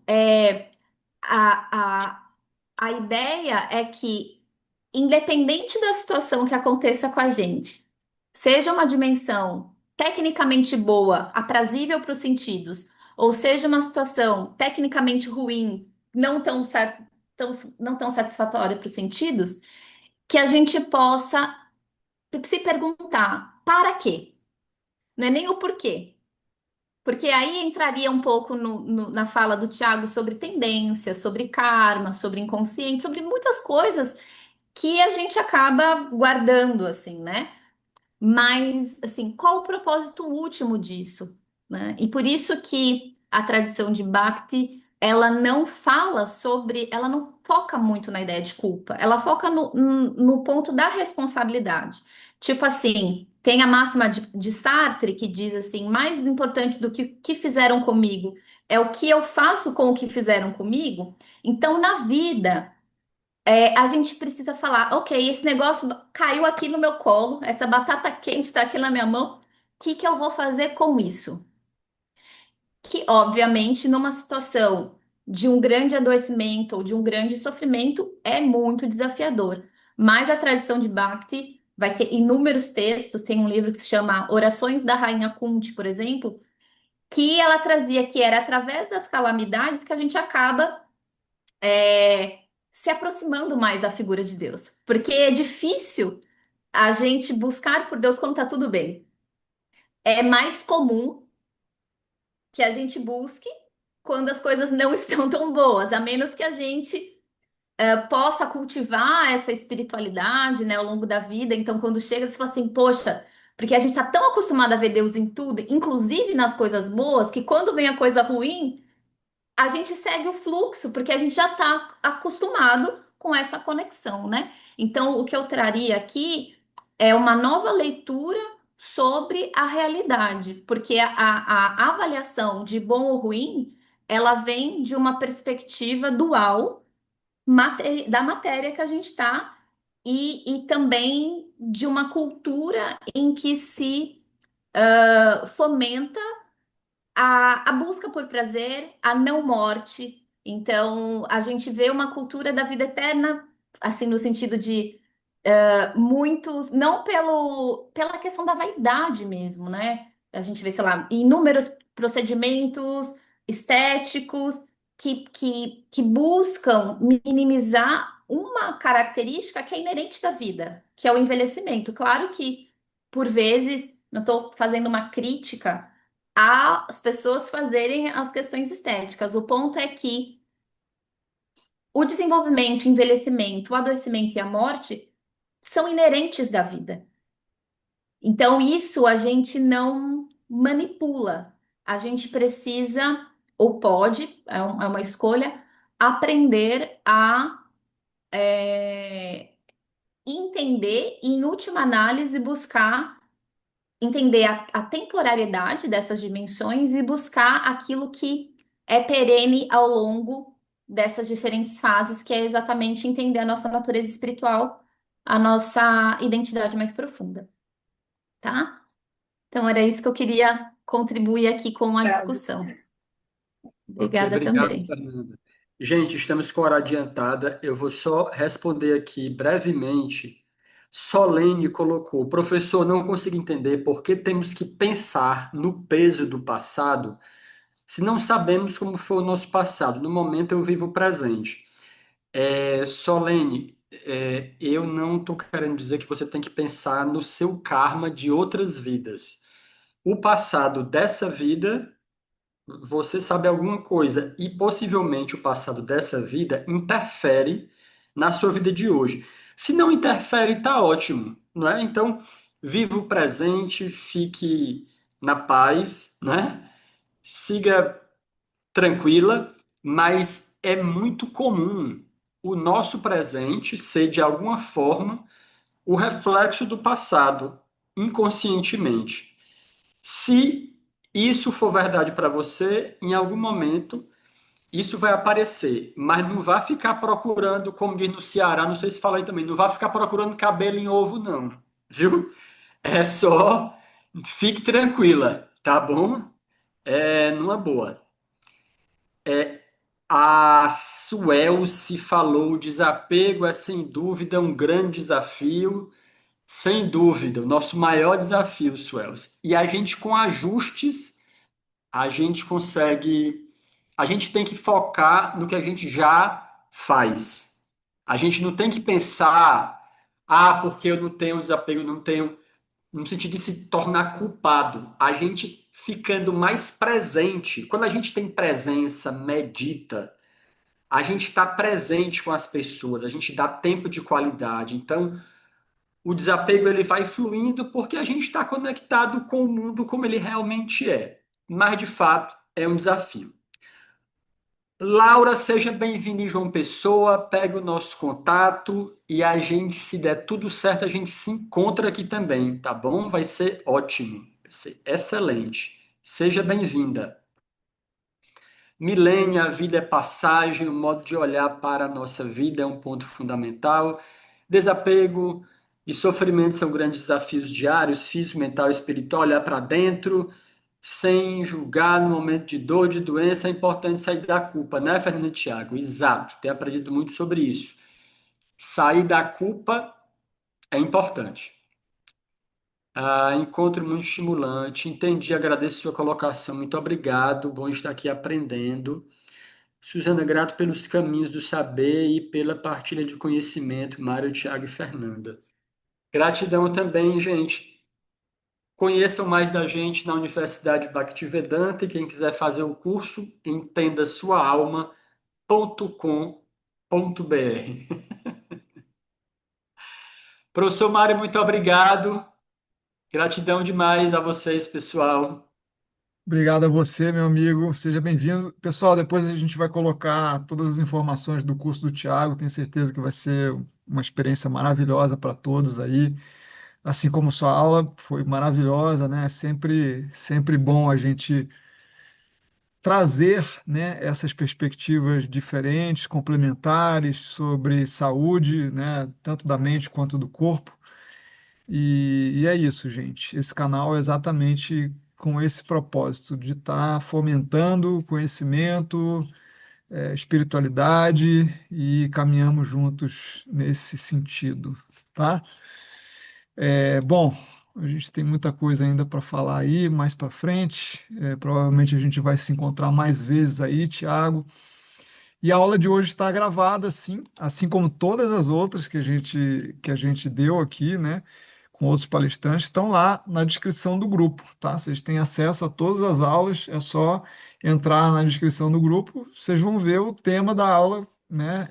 a, a, a ideia é que, independente da situação que aconteça com a gente, seja uma dimensão tecnicamente boa, aprazível para os sentidos, ou seja uma situação tecnicamente ruim, não tão satisfatória para os sentidos, que a gente possa se perguntar: para quê? Não é nem o porquê. Porque aí entraria um pouco na fala do Tiago sobre tendência, sobre karma, sobre inconsciente, sobre muitas coisas que a gente acaba guardando, assim, né? Mas, assim, qual o propósito último disso, né? E por isso que a tradição de Bhakti, ela não foca muito na ideia de culpa, ela foca no ponto da responsabilidade. Tipo assim, tem a máxima de Sartre que diz assim: mais importante do que o que fizeram comigo é o que eu faço com o que fizeram comigo. Então, na vida a gente precisa falar: ok, esse negócio caiu aqui no meu colo, essa batata quente está aqui na minha mão, o que que eu vou fazer com isso? Que, obviamente, numa situação de um grande adoecimento ou de um grande sofrimento, é muito desafiador. Mas a tradição de Bhakti vai ter inúmeros textos, tem um livro que se chama Orações da Rainha Kunti, por exemplo, que ela trazia que era através das calamidades que a gente acaba se aproximando mais da figura de Deus. Porque é difícil a gente buscar por Deus quando tá tudo bem. É mais comum que a gente busque quando as coisas não estão tão boas, a menos que a gente possa cultivar essa espiritualidade, né, ao longo da vida. Então, quando chega, você fala assim, poxa, porque a gente está tão acostumado a ver Deus em tudo, inclusive nas coisas boas, que quando vem a coisa ruim, a gente segue o fluxo, porque a gente já está acostumado com essa conexão, né? Então, o que eu traria aqui é uma nova leitura sobre a realidade, porque a avaliação de bom ou ruim, ela vem de uma perspectiva dual da matéria que a gente está e também de uma cultura em que se fomenta a busca por prazer, a não morte. Então, a gente vê uma cultura da vida eterna, assim, no sentido de muitos, não pela questão da vaidade mesmo, né? A gente vê, sei lá, inúmeros procedimentos estéticos que buscam minimizar uma característica que é inerente da vida, que é o envelhecimento. Claro que, por vezes, não estou fazendo uma crítica às pessoas fazerem as questões estéticas. O ponto é que o desenvolvimento, o envelhecimento, o adoecimento e a morte são inerentes da vida. Então, isso a gente não manipula. A gente precisa, ou pode, é uma escolha, aprender a entender e, em última análise, buscar entender a temporalidade dessas dimensões e buscar aquilo que é perene ao longo dessas diferentes fases, que é exatamente entender a nossa natureza espiritual, a nossa identidade mais profunda, tá? Então era isso que eu queria contribuir aqui com a Obrigada. discussão. Ok, Obrigada obrigado, também. Fernanda. Gente, estamos com a hora adiantada. Eu vou só responder aqui brevemente. Solene colocou: professor, não consigo entender por que temos que pensar no peso do passado se não sabemos como foi o nosso passado. No momento, eu vivo o presente. Solene, eu não estou querendo dizer que você tem que pensar no seu karma de outras vidas. O passado dessa vida você sabe alguma coisa e possivelmente o passado dessa vida interfere na sua vida de hoje. Se não interfere, tá ótimo, não é? Então, viva o presente, fique na paz, né? Siga tranquila, mas é muito comum o nosso presente ser de alguma forma o reflexo do passado, inconscientemente. Se isso for verdade para você, em algum momento isso vai aparecer, mas não vá ficar procurando, como diz no Ceará, não sei se fala aí também, não vá ficar procurando cabelo em ovo, não, viu? É só fique tranquila, tá bom? Numa boa. A Suelce falou: desapego é sem dúvida um grande desafio, sem dúvida, o nosso maior desafio, Suelce. E a gente, com ajustes, a gente consegue. A gente tem que focar no que a gente já faz. A gente não tem que pensar, porque eu não tenho desapego, não tenho, no sentido de se tornar culpado. A gente ficando mais presente. Quando a gente tem presença, medita, a gente está presente com as pessoas, a gente dá tempo de qualidade. Então, o desapego ele vai fluindo porque a gente está conectado com o mundo como ele realmente é. Mas, de fato, é um desafio. Laura, seja bem-vinda em João Pessoa. Pega o nosso contato e a gente, se der tudo certo, a gente se encontra aqui também, tá bom? Vai ser ótimo, vai ser excelente. Seja bem-vinda. Milênia, a vida é passagem, o modo de olhar para a nossa vida é um ponto fundamental. Desapego e sofrimento são grandes desafios diários, físico, mental e espiritual. Olhar para dentro, sem julgar no momento de dor, de doença, é importante sair da culpa, né, Fernando e Thiago? Exato, tenho aprendido muito sobre isso. Sair da culpa é importante. Encontro muito estimulante, entendi, agradeço sua colocação, muito obrigado, bom estar aqui aprendendo. Suzana, grato pelos caminhos do saber e pela partilha de conhecimento, Mário, Thiago e Fernanda. Gratidão também, gente. Conheçam mais da gente na Universidade Bhaktivedanta e quem quiser fazer o curso, entendasuaalma.com.br. Professor Mário, muito obrigado. Gratidão demais a vocês, pessoal. Obrigado a você, meu amigo. Seja bem-vindo. Pessoal, depois a gente vai colocar todas as informações do curso do Tiago. Tenho certeza que vai ser uma experiência maravilhosa para todos aí. Assim como sua aula foi maravilhosa, né? Sempre bom a gente trazer, né, essas perspectivas diferentes, complementares sobre saúde, né, tanto da mente quanto do corpo. E é isso, gente. Esse canal é exatamente com esse propósito de estar fomentando conhecimento, espiritualidade e caminhamos juntos nesse sentido, tá? Bom, a gente tem muita coisa ainda para falar aí mais para frente. Provavelmente a gente vai se encontrar mais vezes aí, Tiago. E a aula de hoje está gravada, sim, assim como todas as outras que a gente deu aqui, né, com outros palestrantes, estão lá na descrição do grupo, tá? Vocês têm acesso a todas as aulas, é só entrar na descrição do grupo, vocês vão ver o tema da aula, né?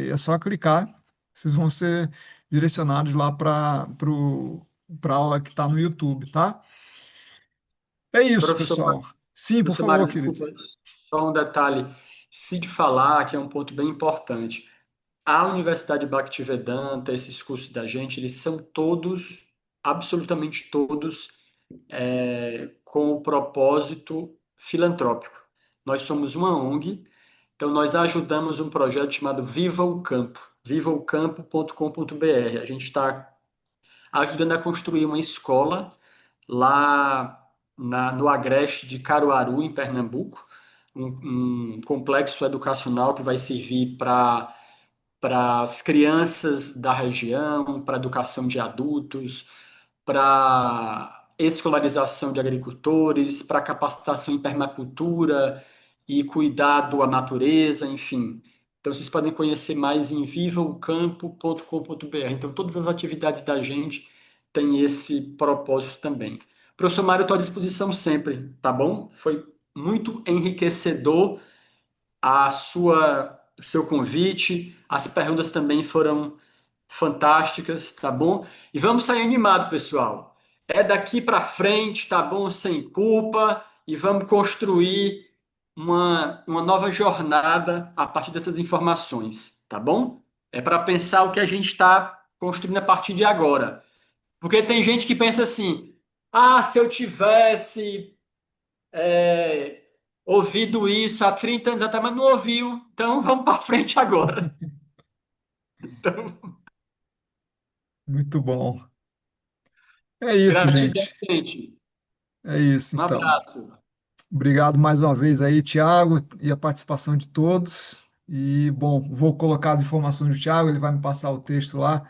É só clicar, vocês vão ser direcionados lá para a aula que está no YouTube, tá? É isso, Professor, pessoal. Sim, por professor favor, Mário, querido. desculpa, só um detalhe. Se de falar, que é um ponto bem importante. A Universidade Bhaktivedanta, esses cursos da gente, eles são todos, absolutamente todos, com o propósito filantrópico. Nós somos uma ONG, então nós ajudamos um projeto chamado Viva o Campo, vivaocampo.com.br. A gente está ajudando a construir uma escola lá no Agreste de Caruaru, em Pernambuco, um complexo educacional que vai servir para as crianças da região, para a educação de adultos, para escolarização de agricultores, para capacitação em permacultura e cuidado à natureza, enfim. Então, vocês podem conhecer mais em vivaocampo.com.br. Então, todas as atividades da gente têm esse propósito também. Professor Mário, estou à disposição sempre, tá bom? Foi muito enriquecedor o seu convite, as perguntas também foram fantásticas, tá bom? E vamos sair animado, pessoal. É daqui para frente, tá bom? Sem culpa e vamos construir uma nova jornada a partir dessas informações, tá bom? É para pensar o que a gente está construindo a partir de agora. Porque tem gente que pensa assim: ah, se eu tivesse é, ouvido isso há 30 anos atrás, mas não ouviu, então vamos para frente agora. Então, Muito bom. É isso, gratidão, gente. gente. É isso, Um então. abraço. Obrigado mais uma vez aí, Tiago, e a participação de todos. E, bom, vou colocar as informações do Tiago, ele vai me passar o texto lá.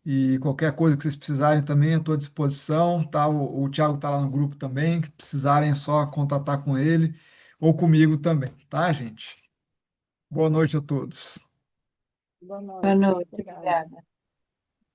E qualquer coisa que vocês precisarem também, eu estou à disposição, tá? O Tiago está lá no grupo também, que precisarem é só contatar com ele ou comigo também, tá, gente? Boa noite a todos. Boa Boa noite. noite, Obrigada. obrigada.